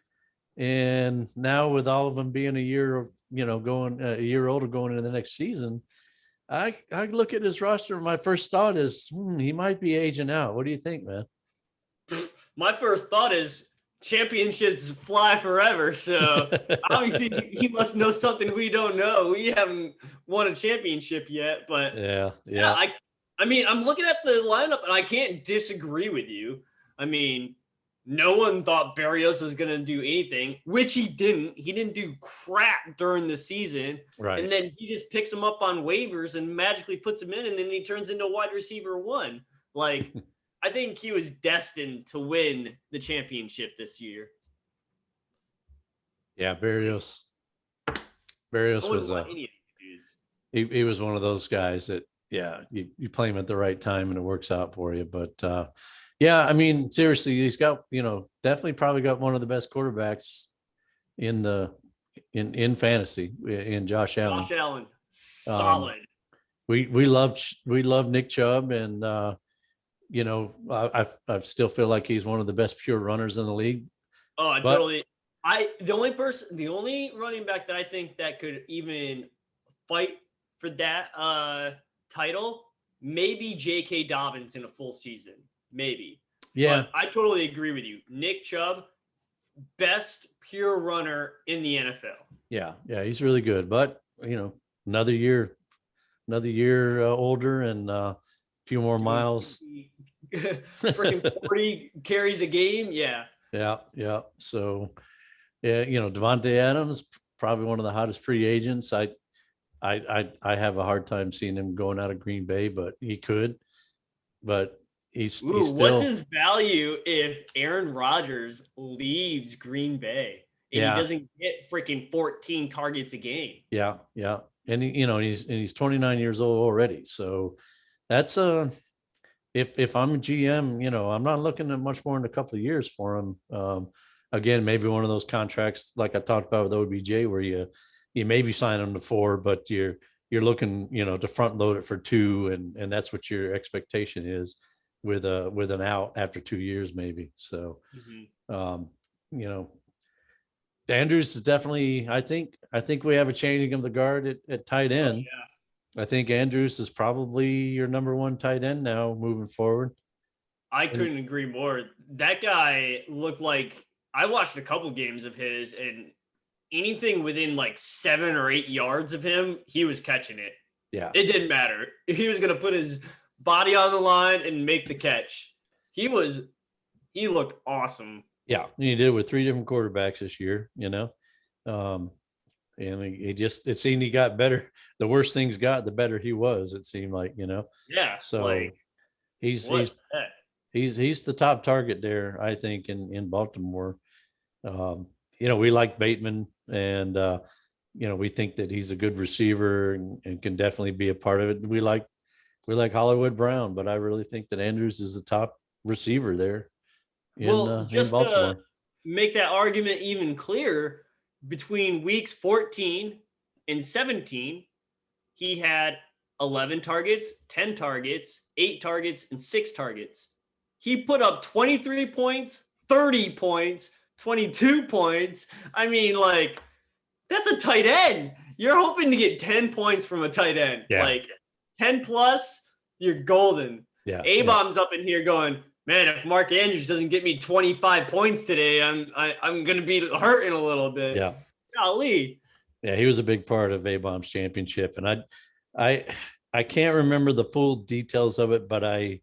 and now with all of them being a year of going a year older going into the next season, I look at his roster. And my first thought is he might be aging out. What do you think, man? My first thought is championships fly forever. So obviously he must know something we don't know. We haven't won a championship yet, but yeah. I mean, I'm looking at the lineup and I can't disagree with you. I mean, no one thought Berrios was going to do anything, which he didn't. He didn't do crap during the season. Right. And then he just picks him up on waivers and magically puts him in, and then he turns into wide receiver one. Like, I think he was destined to win the championship this year. Yeah, Berrios was he was one of those guys that you play him at the right time and it works out for you. But I mean, seriously, he's got definitely probably got one of the best quarterbacks in fantasy in Josh Allen. Josh Allen, solid. We love Nick Chubb, and I still feel like he's one of the best pure runners in the league. Oh, totally. The only running back that I think that could even fight for that title, maybe J.K. Dobbins in a full season, maybe. Yeah, but I totally agree with you. Nick Chubb, best pure runner in the NFL. Yeah, he's really good. But another year older and a few more miles. Freaking 40 carries a game. Yeah. So, Devontae Adams, probably one of the hottest free agents. I have a hard time seeing him going out of Green Bay, but he could. But he's still. What's his value if Aaron Rodgers leaves Green Bay and he doesn't get freaking 14 targets a game? Yeah. And he's 29 years old already. So that's if I'm a GM, I'm not looking at much more in a couple of years for him. Again, maybe one of those contracts like I talked about with OBJ, where you maybe sign him to 4, but you're looking, to front load it for 2, and that's what your expectation is with an out after 2 years, maybe. So, Andrews is definitely. I think we have a changing of the guard at tight end. Oh, yeah. I think Andrews is probably your number 1 tight end now moving forward. I couldn't agree more. That guy looked like, I watched a couple games of his, and anything within like 7 or 8 yards of him, he was catching it. Yeah. It didn't matter. He was going to put his body on the line and make the catch. He looked awesome. Yeah. He did it with 3 different quarterbacks this year, and it seemed he got better. The worse things got, the better he was, it seemed like, Yeah. So he's the top target there, I think, in Baltimore. We like Bateman, and we think that he's a good receiver and can definitely be a part of it. We like Hollywood Brown, but I really think that Andrews is the top receiver there in Baltimore. To make that argument even clearer, between weeks 14 and 17, he had 11 targets, 10 targets, 8 targets, and 6 targets. He put up 23 points, 30 points, 22 points. I mean, like, that's a tight end. You're hoping to get 10 points from a tight end. Yeah. Like 10 plus, you're golden. Yeah. A-Bomb's up in here going, man, if Mark Andrews doesn't get me 25 points today, I'm gonna be hurting a little bit. Yeah. Golly. Yeah, he was a big part of A-Bomb's championship. And I can't remember the full details of it, but I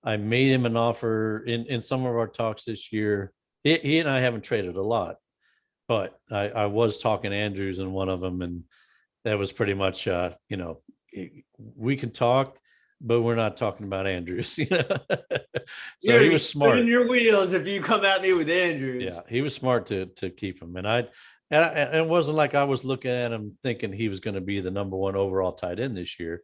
made him an offer in some of our talks this year. He and I haven't traded a lot, but I was talking to Andrews in one of them, and that was pretty much, we can talk, but we're not talking about Andrews. So he was smart. Spinning your wheels if you come at me with Andrews. Yeah, he was smart to keep him, and it wasn't like I was looking at him thinking he was going to be the number one overall tight end this year.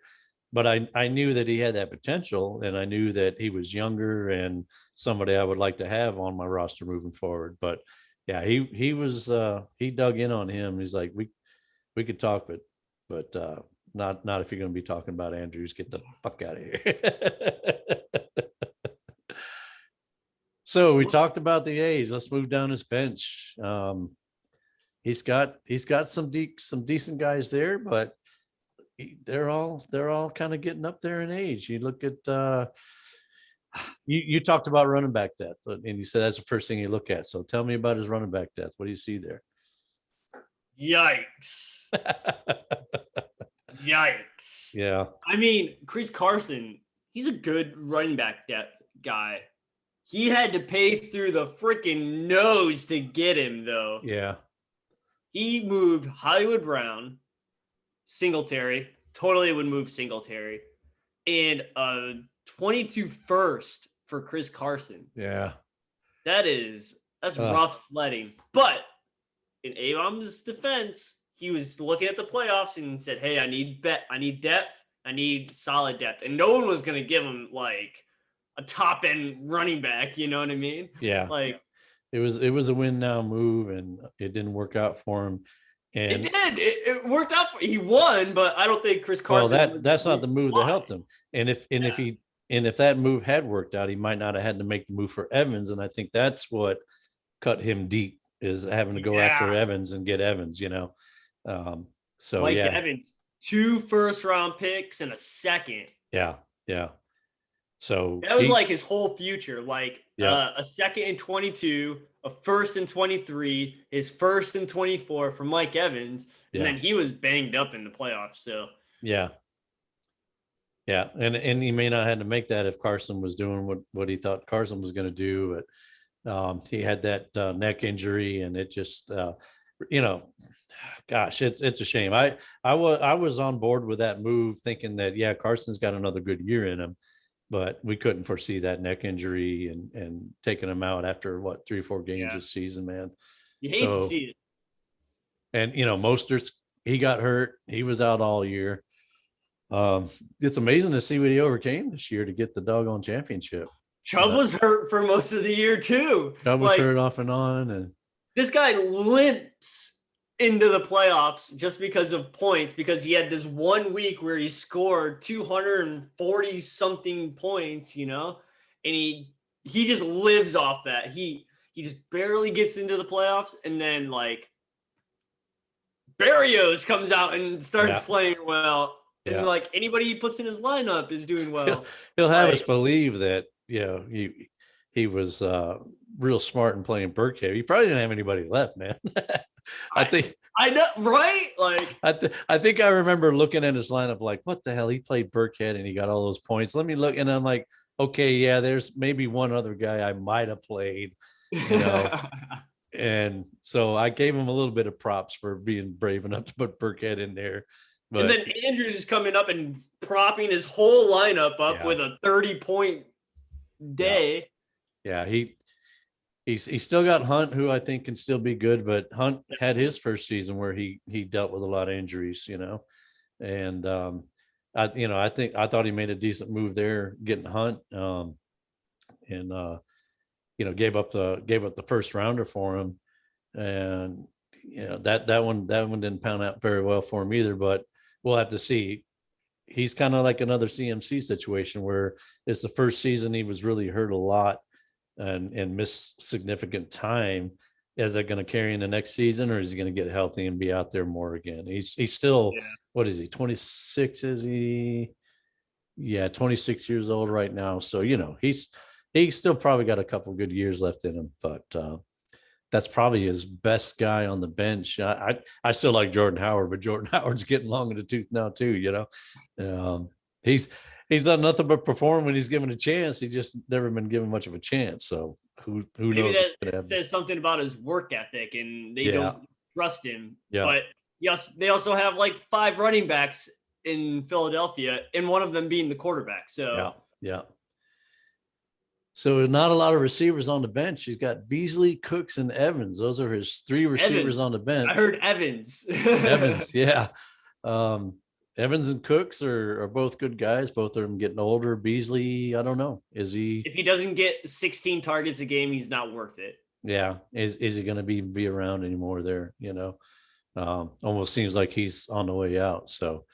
But I knew that he had that potential, and I knew that he was younger and somebody I would like to have on my roster moving forward. But yeah, he was he dug in on him. He's like, we could talk, but not if you're going to be talking about Andrews. Get the fuck out of here. So we talked about the A's. Let's move down his bench. He's got some decent guys there, but they're all kind of getting up there in age. You look at you talked about running back depth, and you said that's the first thing you look at. So tell me about his running back depth. What do you see there? Yikes. Yikes. Yeah. I mean, Chris Carson, he's a good running back depth guy. He had to pay through the freaking nose to get him, though. Yeah. He moved Hollywood Brown, Singletary, totally would move Singletary, and a 22 first for Chris Carson. Yeah. That's rough sledding. But in A-Bomb's defense, he was looking at the playoffs and said, hey, I need depth. I need solid depth. And no one was going to give him like a top end running back. You know what I mean? Yeah. Like it was a win now move, and it didn't work out for him. And it did. It worked out. He won, but I don't think Chris Carson. Well, that's not the move that helped him. And if that move had worked out, he might not have had to make the move for Evans. And I think that's what cut him deep, is having to go after Evans and get Evans. So Mike yeah, Evans, 2 first-round picks and a second. Yeah. So that was like his whole future. Like a second in 22, a first in 23, his first in 24 for Mike Evans, and then he was banged up in the playoffs. So yeah, and he may not have had to make that if Carson was doing what he thought Carson was going to do, but he had that neck injury, and it just gosh, it's a shame. I was on board with that move, thinking that Carson's got another good year in him. But we couldn't foresee that neck injury and taking him out after 3 or 4 games this season, man. You hate to see it. And Mostert's, he got hurt. He was out all year. It's amazing to see what he overcame this year to get the doggone championship. Chubb was hurt for most of the year too. Chubb was hurt off and on, and this guy limps into the playoffs just because of points, because he had this 1 week where he scored 240 something points, and he just lives off that. He just barely gets into the playoffs, and then like Barrios comes out and starts playing well, and like anybody he puts in his lineup is doing well. He'll have us believe that he was real smart in playing Burkhead. He probably didn't have anybody left, man. I know, right? Like I think I remember looking at his lineup like, what the hell? He played Burkhead and he got all those points. Let me look, and I'm like, okay, there's maybe one other guy I might have played, and so I gave him a little bit of props for being brave enough to put Burkhead in there. But, and then Andrews is coming up and propping his whole lineup up with a 30-point day. Yeah, He's still got Hunt, who I think can still be good, but Hunt had his first season where he dealt with a lot of injuries, and I thought he made a decent move there getting Hunt, and gave up the first rounder for him, and that one didn't pound out very well for him either, but we'll have to see. He's kind of like another CMC situation where it's the first season he was really hurt a lot and missed significant time. is that going to carry in the next season, or is he going to get healthy and be out there more again? He's still, what is he, 26? Is he? Yeah, 26 years old right now. So, he's still probably got a couple good years left in him, but that's probably his best guy on the bench. I still like Jordan Howard, but Jordan Howard's getting long in the tooth now too. He's done nothing but perform when he's given a chance. He just never been given much of a chance. So who Maybe knows? that says something about his work ethic, and they don't trust him. Yeah. But yes, they also have like 5 running backs in Philadelphia, and one of them being the quarterback. So yeah. So not a lot of receivers on the bench. He's got Beasley, Cooks, and Evans. Those are his 3 receivers on the bench. I heard Evans. Evans, yeah. Evans and Cooks are both good guys. Both of them getting older. Beasley, I don't know. Is he? If he doesn't get 16 targets a game, he's not worth it. Yeah. Is he going to be around anymore there? Almost seems like he's on the way out. So,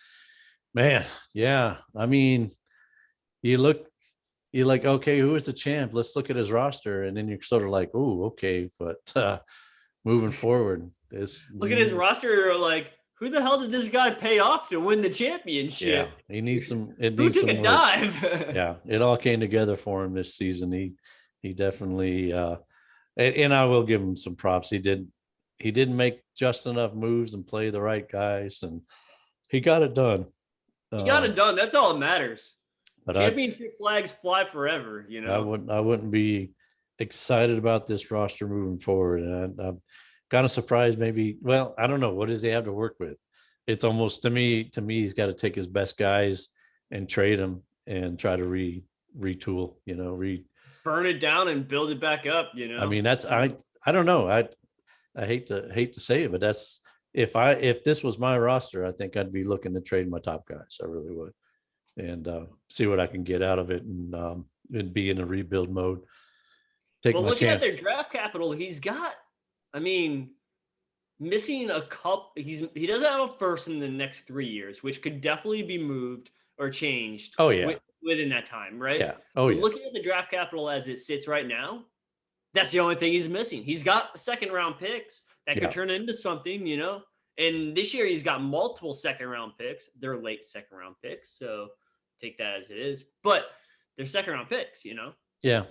man, yeah. I mean, you're like, okay, who is the champ? Let's look at his roster. And then you're sort of like, oh, okay. But moving forward, look at his roster. You're like, who the hell did this guy pay off to win the championship? Yeah, he needs some. Who took a dive? Yeah, it all came together for him this season. He definitely, and I will give him some props. He didn't make just enough moves and play the right guys, and he got it done. He got it done. That's all that matters. But championship flags fly forever. I wouldn't be excited about this roster moving forward, and I'm kind of surprised. Maybe, well, I don't know. What does he have to work with? It's almost to me, he's got to take his best guys and trade them and try to retool. Burn it down and build it back up. I mean, that's I don't know. I hate to say it, but that's if this was my roster, I think I'd be looking to trade my top guys. I really would, and see what I can get out of it, and be in a rebuild mode. Looking at their draft capital, he's got. I mean, missing a couple. He doesn't have a first in the next 3 years, which could definitely be moved or changed. Oh yeah, within that time, right? Yeah. Oh yeah. Looking at the draft capital as it sits right now, that's the only thing he's missing. He's got 2nd-round picks that could turn into something, And this year he's got multiple 2nd-round picks. They're late 2nd-round picks, so take that as it is. But they're 2nd-round picks, Yeah.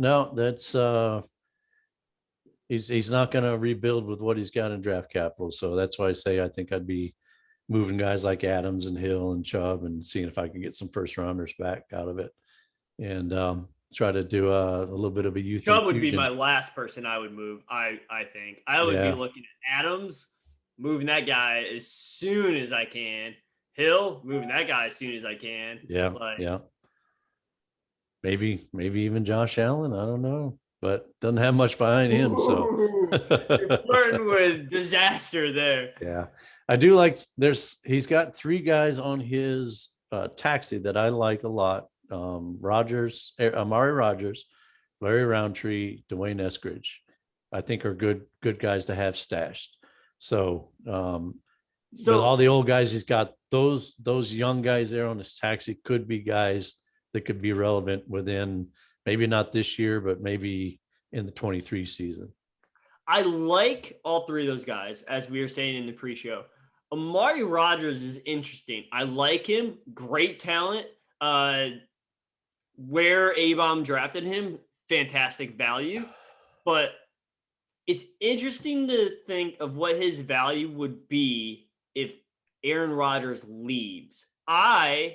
No, that's he's not going to rebuild with what he's got in draft capital. So that's why I say I think I'd be moving guys like Adams and Hill and Chubb and seeing if I can get some 1st-rounders back out of it, and try to do a little bit of a youth. Chubb would be my last person I would move. I think I would be looking at Adams, moving that guy as soon as I can. Hill, moving that guy as soon as I can. Yeah. Maybe even Josh Allen. I don't know, but doesn't have much behind him. So you're flirting with disaster there. Yeah, I do like. He's got 3 guys on his taxi that I like a lot. Rogers, Amari Rogers, Larry Roundtree, Dwayne Eskridge. I think are good guys to have stashed. So with all the old guys, he's got those young guys there on his taxi could be guys that could be relevant within maybe not this year, but maybe in the 23 season. I like all 3 of those guys, as we were saying in the pre-show. Amari Rogers is interesting. I like him. Great talent. Where A-Bomb drafted him, fantastic value. But it's interesting to think of what his value would be if Aaron Rodgers leaves. The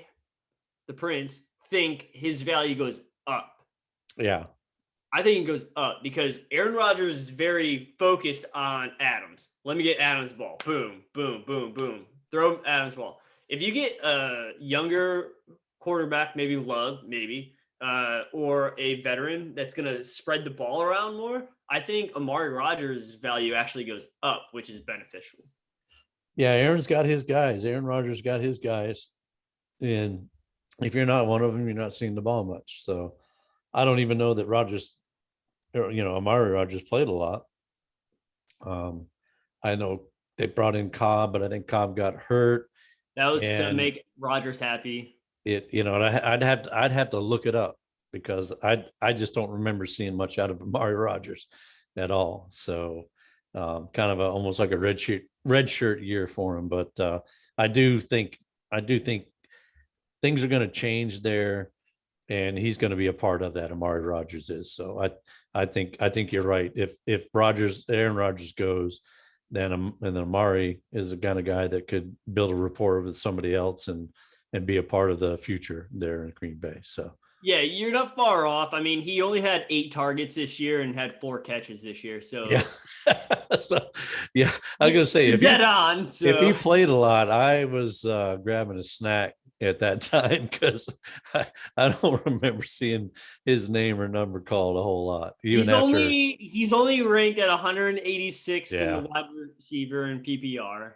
Prince, think his value goes up. Yeah. I think it goes up because Aaron Rodgers is very focused on Adams. Let me get Adams' ball. Boom, boom, boom, boom. Throw Adams' ball. If you get a younger quarterback, maybe Love, or a veteran that's going to spread the ball around more, I think Amari Rogers' value actually goes up, which is beneficial. Yeah, Aaron's got his guys. Aaron Rodgers got his guys. And if you're not one of them, you're not seeing the ball much. So I don't even know that Amari Rogers played a lot. I know they brought in Cobb, but I think Cobb got hurt. That was to make Rodgers happy. I'd have to look it up because I just don't remember seeing much out of Amari Rogers at all. So kind of almost like a red shirt year for him. But I do think things are going to change there, and he's going to be a part of that. Amari Rogers is. So I think you're right. If Aaron Rodgers goes, then Amari is the kind of guy that could build a rapport with somebody else and be a part of the future there in Green Bay. So yeah, you're not far off. I mean, he only had 8 targets this year and had 4 catches this year. So yeah, so yeah, I was gonna say if he played a lot, I was grabbing a snack at that time because I don't remember seeing his name or number called a whole lot. He's only ranked at 186th in the wide receiver in PPR.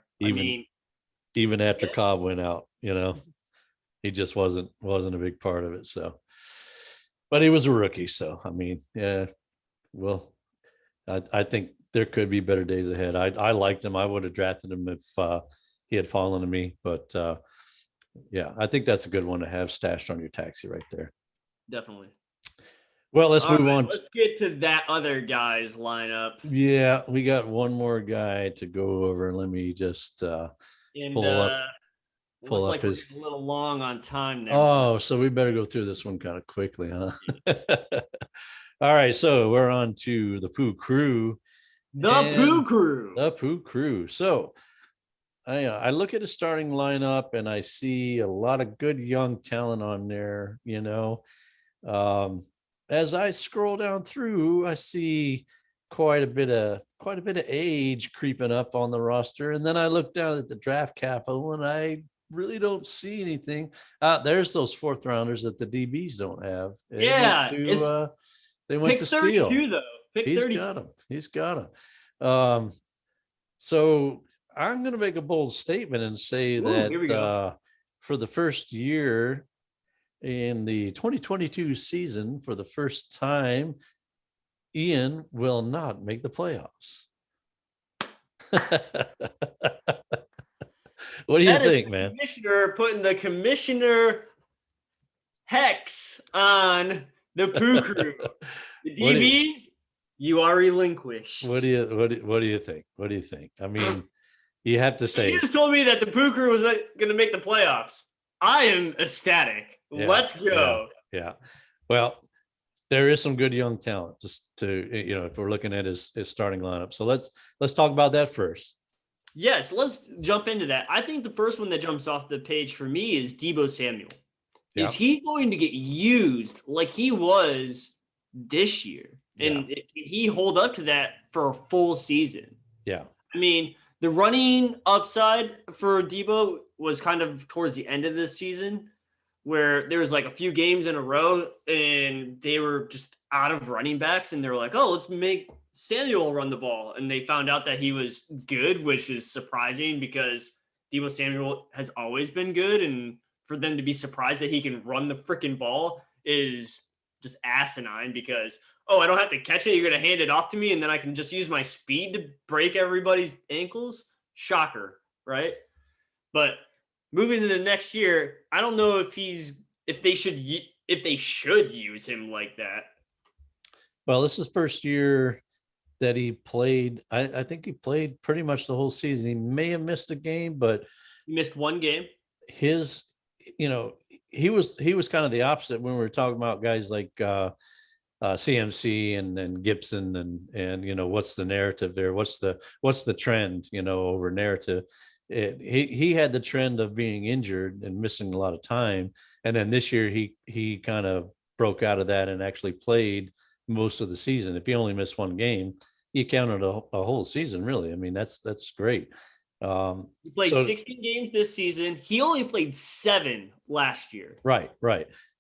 Even after Cobb went out, he just wasn't a big part of it. So, but he was a rookie. So, I mean, yeah, well, I think there could be better days ahead. I liked him. I would have drafted him if he had fallen to me, but yeah, I think that's a good one to have stashed on your taxi right there. Definitely. Well, let's move on. Let's get to that other guy's lineup. Yeah, we got one more guy to go over. Let me just pull up his. A little long on time there. Oh, so we better go through this one kind of quickly, huh? All right, so we're on to the Pooh Crew. The Pooh Crew. So I look at a starting lineup and I see a lot of good young talent on there. As I scroll down through, I see quite a bit of age creeping up on the roster, and then I look down at the draft capital and I really don't see anything. There's those 4th rounders that the DBs don't have. They went to steal. He's got them. So I'm going to make a bold statement and say that for the first year in the 2022 season, for the first time, Ian will not make the playoffs. What do you think, man? Commissioner putting the commissioner hex on the Pooh Crew. The DBs, you are relinquished. What do you think? What do you think? I mean, you have to say. You just told me that the Pooh Crew was not going to make the playoffs. I am ecstatic. Yeah, Let's go. Yeah. Well, there is some good young talent just to, if we're looking at his starting lineup. So let's talk about that first. Yes, let's jump into that. I think the first one that jumps off the page for me is Debo Samuel. Yeah. Is he going to get used like he was this year? And can he hold up to that for a full season? Yeah. I mean, the running upside for Debo was kind of towards the end of this season, where there was like a few games in a row and they were just out of running backs, and they were like, oh, let's make Samuel run the ball. And they found out that he was good, which is surprising because Debo Samuel has always been good. And for them to be surprised that he can run the freaking ball is just asinine because, oh, I don't have to catch it. You're going to hand it off to me, and then I can just use my speed to break everybody's ankles. Shocker, right? But moving into next year, I don't know if they should use him like that. Well, this is first year that he played. I think he played pretty much the whole season. He may have missed a game, but he missed one game. He was kind of the opposite when we were talking about guys like CMC and Gibson and what's the narrative there? What's the trend, over narrative? He had the trend of being injured and missing a lot of time. And then this year he kind of broke out of that and actually played most of the season. If he only missed one game, he counted a whole season, really. I mean, that's great. He played 16 games this season. He only played 7 last year. Right.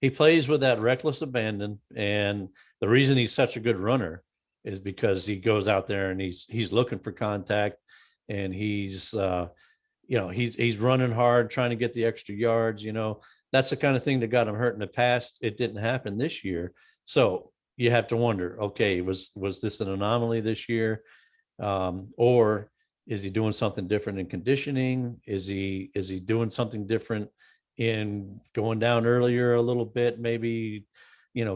He plays with that reckless abandon. And the reason he's such a good runner is because he goes out there and he's looking for contact, and he's running hard, trying to get the extra yards. That's the kind of thing that got him hurt in the past. It didn't happen this year. So you have to wonder, okay, was this an anomaly this year? Or is he doing something different in conditioning? Is he doing something different in going down earlier a little bit? Maybe,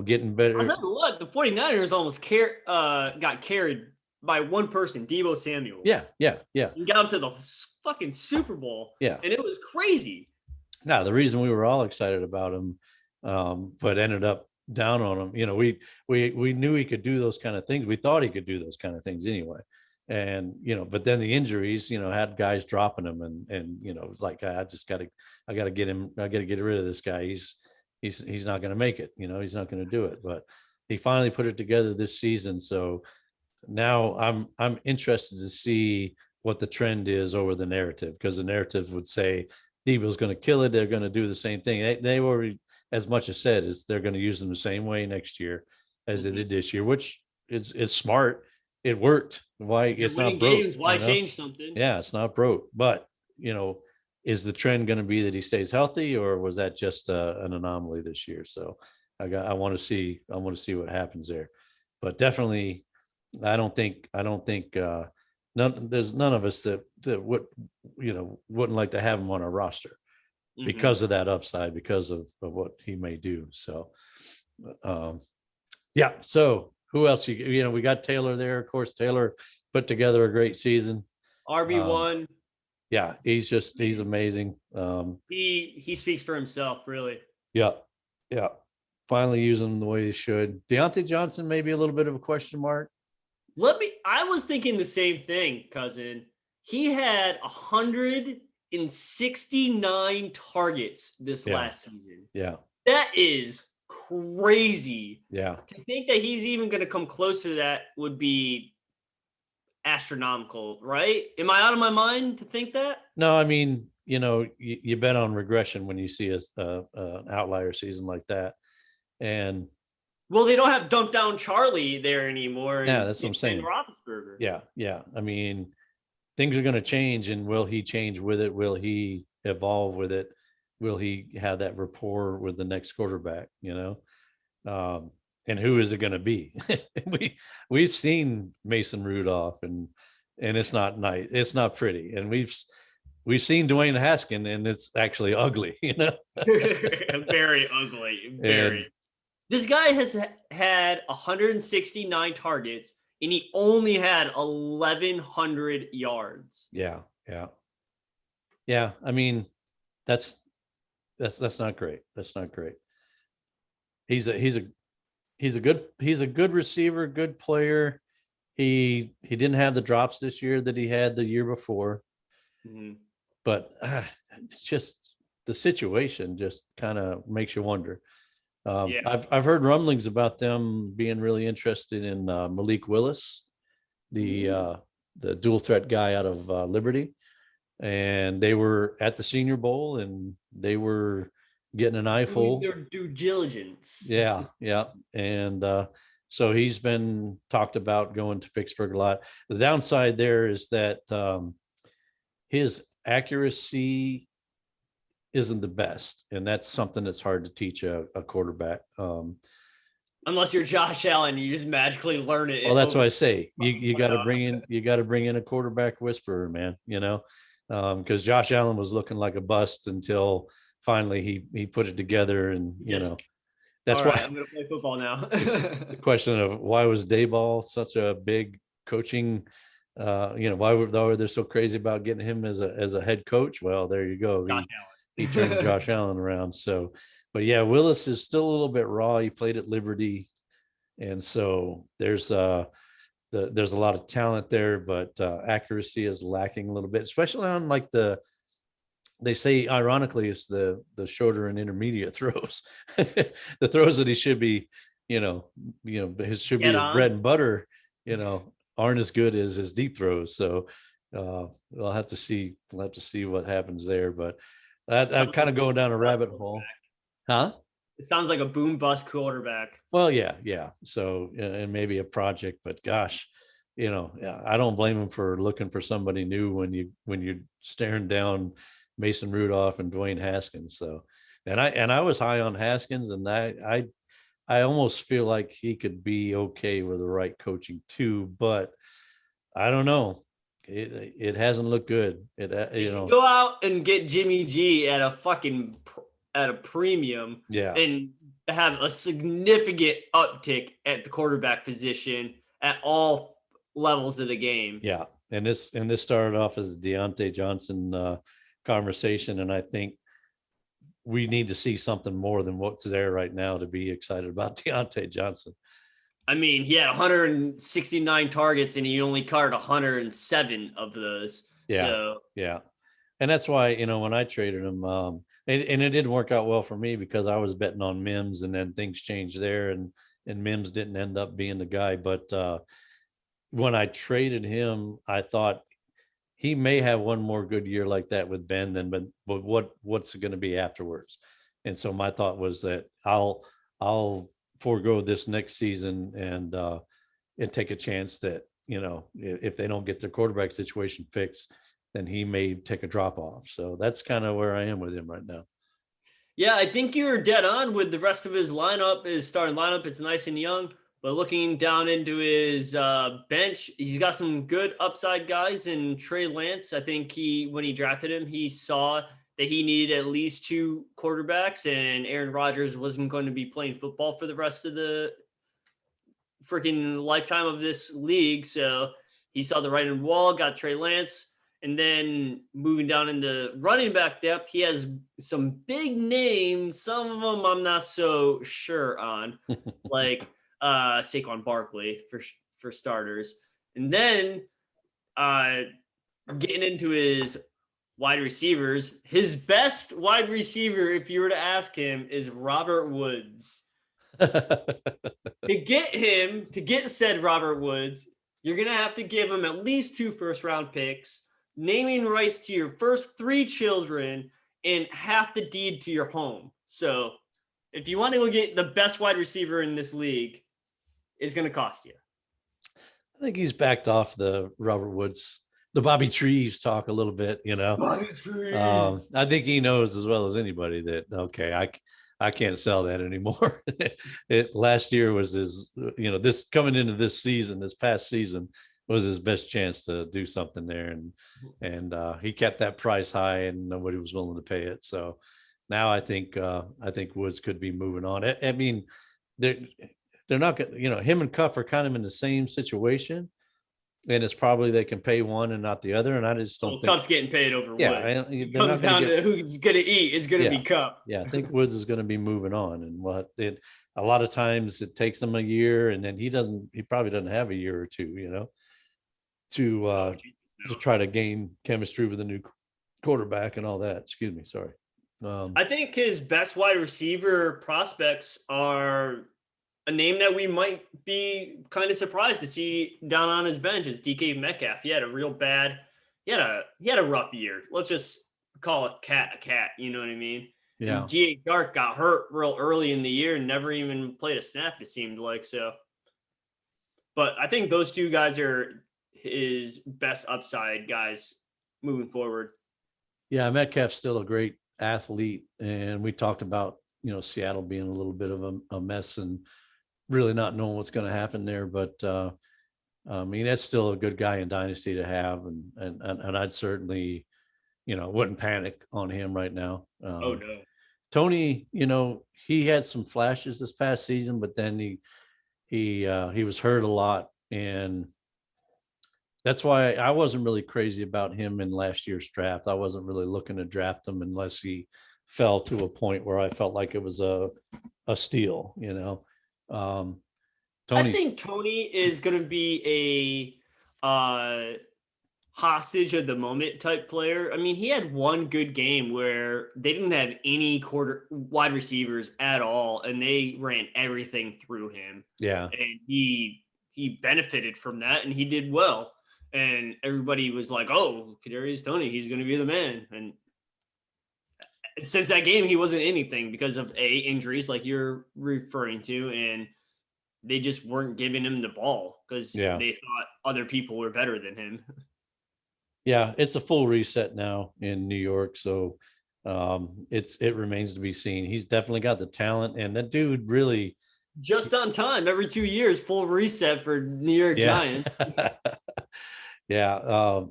getting better. I'll tell you what, the 49ers almost got carried by one person, Debo Samuel. Yeah. And got him to the fucking Super Bowl. Yeah. And it was crazy. Now, the reason we were all excited about him, but ended up down on him, we knew he could do those kind of things. We thought he could do those kind of things anyway. And, but then the injuries, had guys dropping him and it was like, I got to get him. I got to get rid of this guy. He's not going to make it, he's not going to do it, but he finally put it together this season. So now I'm interested to see what the trend is over the narrative, because the narrative would say Debo's going to kill it. They're going to do the same thing. They already, as much as said, is they're going to use them the same way next year as they did this year, which is smart. It worked. Why it's not broke? Games, why change something? Yeah, it's not broke. But is the trend going to be that he stays healthy, or was that just an anomaly this year? So I want to see what happens there. But definitely, I don't think there's none of us that would wouldn't like to have him on our roster because of that upside, because of what he may do. So yeah. So who else we got Taylor there. Of course, Taylor put together a great season. RB1. Yeah, he's amazing. He speaks for himself, really. Yeah. Finally using him the way he should. Deonte Johnson, maybe a little bit of a question mark. I was thinking the same thing, cousin. He had 169 targets this last season. Yeah. That is crazy. Yeah. To think that he's even going to come close to that would be astronomical, right? Am I out of my mind to think that? No, I mean, you bet on regression when you see an outlier season like that. And well, they don't have Dunk Down Charlie there anymore. Yeah, that's what I'm saying. Roethlisberger. Yeah. I mean, things are going to change, and will he change with it? Will he evolve with it? Will he have that rapport with the next quarterback? And who is it going to be? We've seen Mason Rudolph, and it's not nice. It's not pretty. And we've seen Dwayne Haskins, and it's actually ugly. Very ugly. Very. This guy has had 169 targets, and he only had 1,100 yards. Yeah. I mean, that's not great. That's not great. He's a good receiver, good player. He didn't have the drops this year that he had the year before, but it's just the situation just kind of makes you wonder. I've heard rumblings about them being really interested in Malik Willis, the dual threat guy out of Liberty, and they were at the Senior Bowl and they were getting an eyeful. Their due diligence. Yeah, and so he's been talked about going to Pittsburgh a lot. The downside there is that his accuracy isn't the best, and that's something that's hard to teach a quarterback. Unless you're Josh Allen, you just magically learn it. Well, that's what I say. You got to bring in a quarterback whisperer, man. Because Josh Allen was looking like a bust until finally he put it together, and that's why I'm going to play football now. The question of why was Dayball such a big coaching? Why were they so crazy about getting him as a head coach? Well, there you go. He turned Josh Allen around. So, but yeah, Willis is still a little bit raw. He played at Liberty, and so there's a lot of talent there, but accuracy is lacking a little bit, especially on like they say ironically it's the shorter and intermediate throws. The throws that he should be, his bread and butter, aren't as good as his deep throws. So we'll have to see what happens there. But I'm kind of going down a rabbit hole. Huh? It sounds like a boom bust quarterback. Well, yeah. So, and maybe a project, but gosh, I don't blame him for looking for somebody new when you're staring down Mason Rudolph and Dwayne Haskins. So, and I was high on Haskins, and I almost feel like he could be okay with the right coaching too, but I don't know. It hasn't looked good. Go out and get Jimmy G at a premium. Yeah. And have a significant uptick at the quarterback position at all levels of the game. Yeah. And this started off as a Deonte Johnson conversation. And I think we need to see something more than what's there right now to be excited about Deonte Johnson. I mean, he had 169 targets and he only caught 107 of those. Yeah. So yeah. And that's why, when I traded him, and it didn't work out well for me because I was betting on Mims and then things changed there and Mims didn't end up being the guy. But when I traded him, I thought he may have one more good year like that with Ben but what's it going to be afterwards? And so my thought was that I'll forego this next season and take a chance that, if they don't get their quarterback situation fixed, then he may take a drop off. So that's kind of where I am with him right now. Yeah, I think you're dead on with the rest of his lineup, his starting lineup. It's nice and young, but looking down into his bench, he's got some good upside guys in Trey Lance. I think when he drafted him, he saw that he needed at least 2 quarterbacks and Aaron Rodgers wasn't going to be playing football for the rest of the freaking lifetime of this league. So he saw the writing wall, got Trey Lance. And then moving down into running back depth, he has some big names. Some of them I'm not so sure on, like Saquon Barkley for starters. And then getting into his wide receivers, his best wide receiver, if you were to ask him, is Robert Woods. To get said Robert Woods, you're going to have to give him at least 2 first-round picks, naming rights to your first 3 children, and half the deed to your home. So if you want to go get the best wide receiver in this league, it's going to cost you. I think he's backed off the Robert Woods, the Bobby Trees talk a little bit, Bobby Trees. I think he knows as well as anybody that, okay, I can't sell that anymore. Last year was his, this coming into this past season was his best chance to do something there. And he kept that price high and nobody was willing to pay it. So now I think Woods could be moving on. I mean, they're not going to, him and Cuff are kind of in the same situation. And it's probably they can pay one and not the other. And I just don't think Cuff's getting paid over Woods. It comes down to who's going to eat. It's going to be Cuff. Yeah, I think Woods is going to be moving on. And a lot of times it takes him a year and then he probably doesn't have a year or two, to try to gain chemistry with a new quarterback and all that. Excuse me. Sorry. I think his best wide receiver prospects are a name that we might be kind of surprised to see down on his bench is DK Metcalf. He had a rough year. Let's just call a cat. You know what I mean? Yeah. G.A. Dark got hurt real early in the year and never even played a snap, it seemed like. So, but I think those 2 guys are his best upside guys moving forward. Yeah. Metcalf's still a great athlete. And we talked about, Seattle being a little bit of a mess and really not knowing what's going to happen there. But I mean, that's still a good guy in Dynasty to have. And I'd certainly, wouldn't panic on him right now. Oh no. Tony, he had some flashes this past season, but then he was hurt a lot. And that's why I wasn't really crazy about him in last year's draft. I wasn't really looking to draft him unless he fell to a point where I felt like it was a steal, I think Tony is going to be a hostage of the moment type player. I mean, he had one good game where they didn't have any wide receivers at all, and they ran everything through him. Yeah. And he benefited from that, and he did well. And everybody was like, oh, Kadarius Toney, he's going to be the man. And since that game, he wasn't anything because of injuries like you're referring to, and they just weren't giving him the ball because they thought other people were better than him. Yeah, it's a full reset now in New York, so it remains to be seen. He's definitely got the talent, and that dude really just on time. Every 2 years, full reset for New York Giants. Yeah,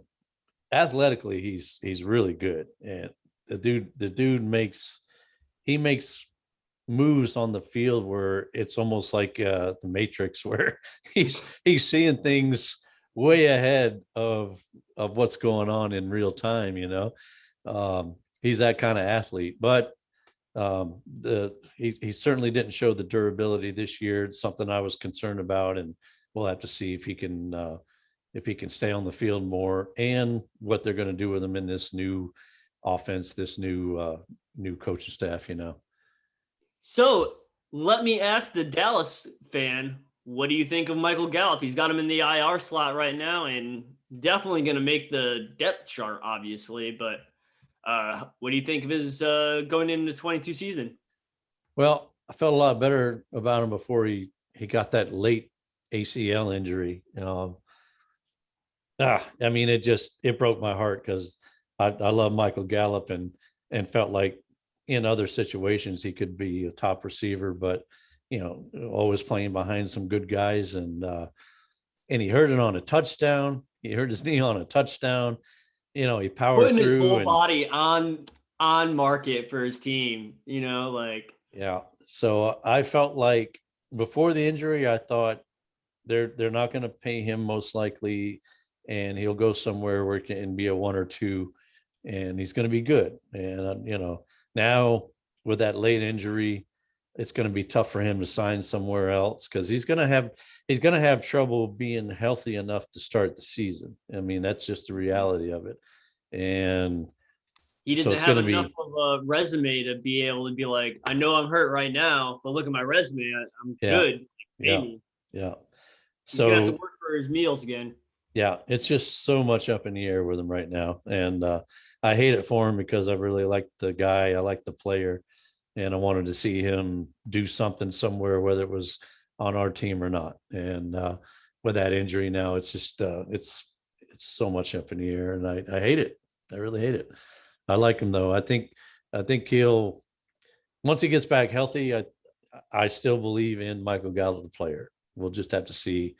athletically, he's really good, and the dude makes moves on the field where it's almost like the Matrix, where he's seeing things way ahead of what's going on in real time. He's that kind of athlete, but he certainly didn't show the durability this year. It's something I was concerned about, and we'll have to see if he can stay on the field more, and what they're going to do with him in this new offense, this new coaching staff. So let me ask the Dallas fan, what do you think of Michael Gallup? He's got him in the IR slot right now, and definitely going to make the depth chart, obviously. But what do you think of his going into the 22 season? Well, I felt a lot better about him before he got that late ACL injury. I mean, it broke my heart, because I love Michael Gallup, and felt like in other situations he could be a top receiver, but always playing behind some good guys, and he hurt it on a touchdown. He hurt his knee on a touchdown. He powered putting through his whole body on market for his team. Yeah. So I felt like before the injury, I thought they're not going to pay him, most likely, and he'll go somewhere where it can be a 1 or 2, and he's going to be good. And now with that late injury, it's going to be tough for him to sign somewhere else, because he's going to have trouble being healthy enough to start the season. I mean, that's just the reality of it. And he doesn't have enough of a resume to be able to be like, I know I'm hurt right now, but look at my resume. I'm good. Yeah. So he's going to have to work for his meals again. Yeah, it's just so much up in the air with him right now. And I hate it for him, because I really like the guy. I like the player. And I wanted to see him do something somewhere, whether it was on our team or not. And with that injury now, it's just it's so much up in the air, and I hate it. I really hate it. I like him, though. I think he'll, once he gets back healthy, I still believe in Michael Gallup, the player. We'll just have to see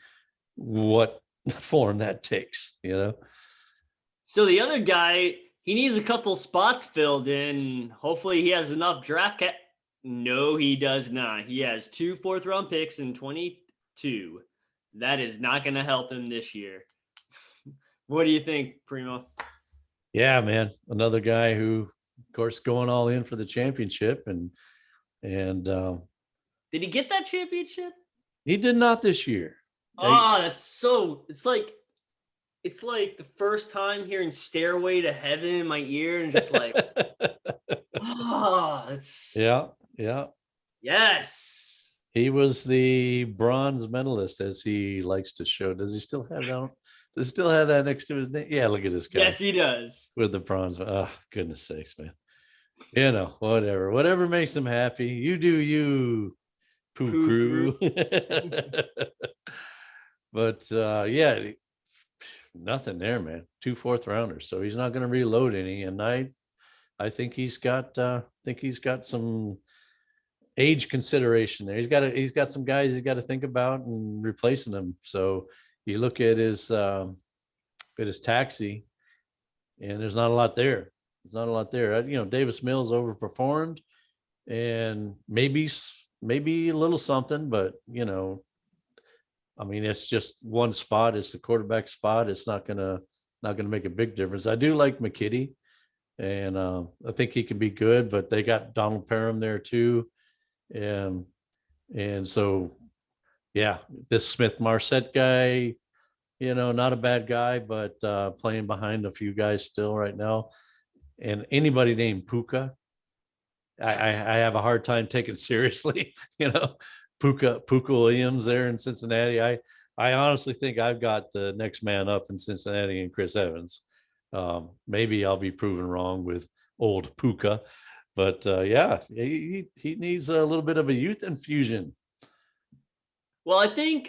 what form that takes. So the other guy, he needs a couple spots filled in. Hopefully he has enough draft cap. No, he does not. He has 2 4th-round picks in 22. That is not going to help him this year. What do you think, Primo? Yeah, man. Another guy who, of course, going all in for the championship. And did he get that championship? He did not this year. It's like the first time hearing Stairway to Heaven in my ear, and just like, that's yeah. Yes. He was the bronze medalist, as he likes to show. Does he still have that? Does he still have that next to his name? Yeah, look at this guy. Yes, he does. With the bronze. Oh, goodness sakes, man. Whatever makes him happy. You do you, Pooh Crew. But yeah, nothing there, man. 2 4th-rounders. So he's not going to reload any. And I think he's got some age consideration there. He's got some guys he's got to think about and replacing them. So you look at his taxi, and there's not a lot there. Davis Mills overperformed, and maybe a little something, but I mean, it's just one spot. It's the quarterback spot. It's not gonna make a big difference. I do like McKitty, and I think he can be good. But they got Donald Parham there too, and so yeah, this Smith-Marset guy, not a bad guy, but playing behind a few guys still right now. And anybody named Puka, I have a hard time taking seriously. Puka Williams there in Cincinnati. I honestly think I've got the next man up in Cincinnati and Chris Evans. Maybe I'll be proven wrong with old Puka, but yeah, he needs a little bit of a youth infusion. Well, I think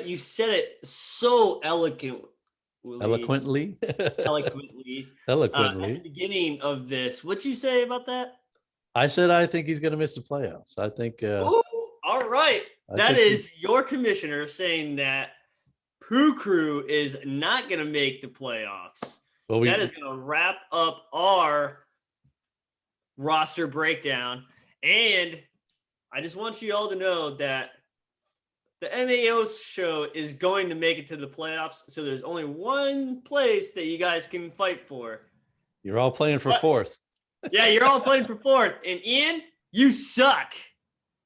you said it so eloquently. Eloquently. At the beginning of this. What'd you say about that? I said I think he's going to miss the playoffs. I think. Ooh, all right. That is your commissioner saying that Pooh Crew is not going to make the playoffs. Well, that is going to wrap up our roster breakdown. And I just want you all to know that the NAO show is going to make it to the playoffs. So there's only one place that you guys can fight for. You're all playing for fourth. Yeah, you're all playing for fourth. And Ian, you suck.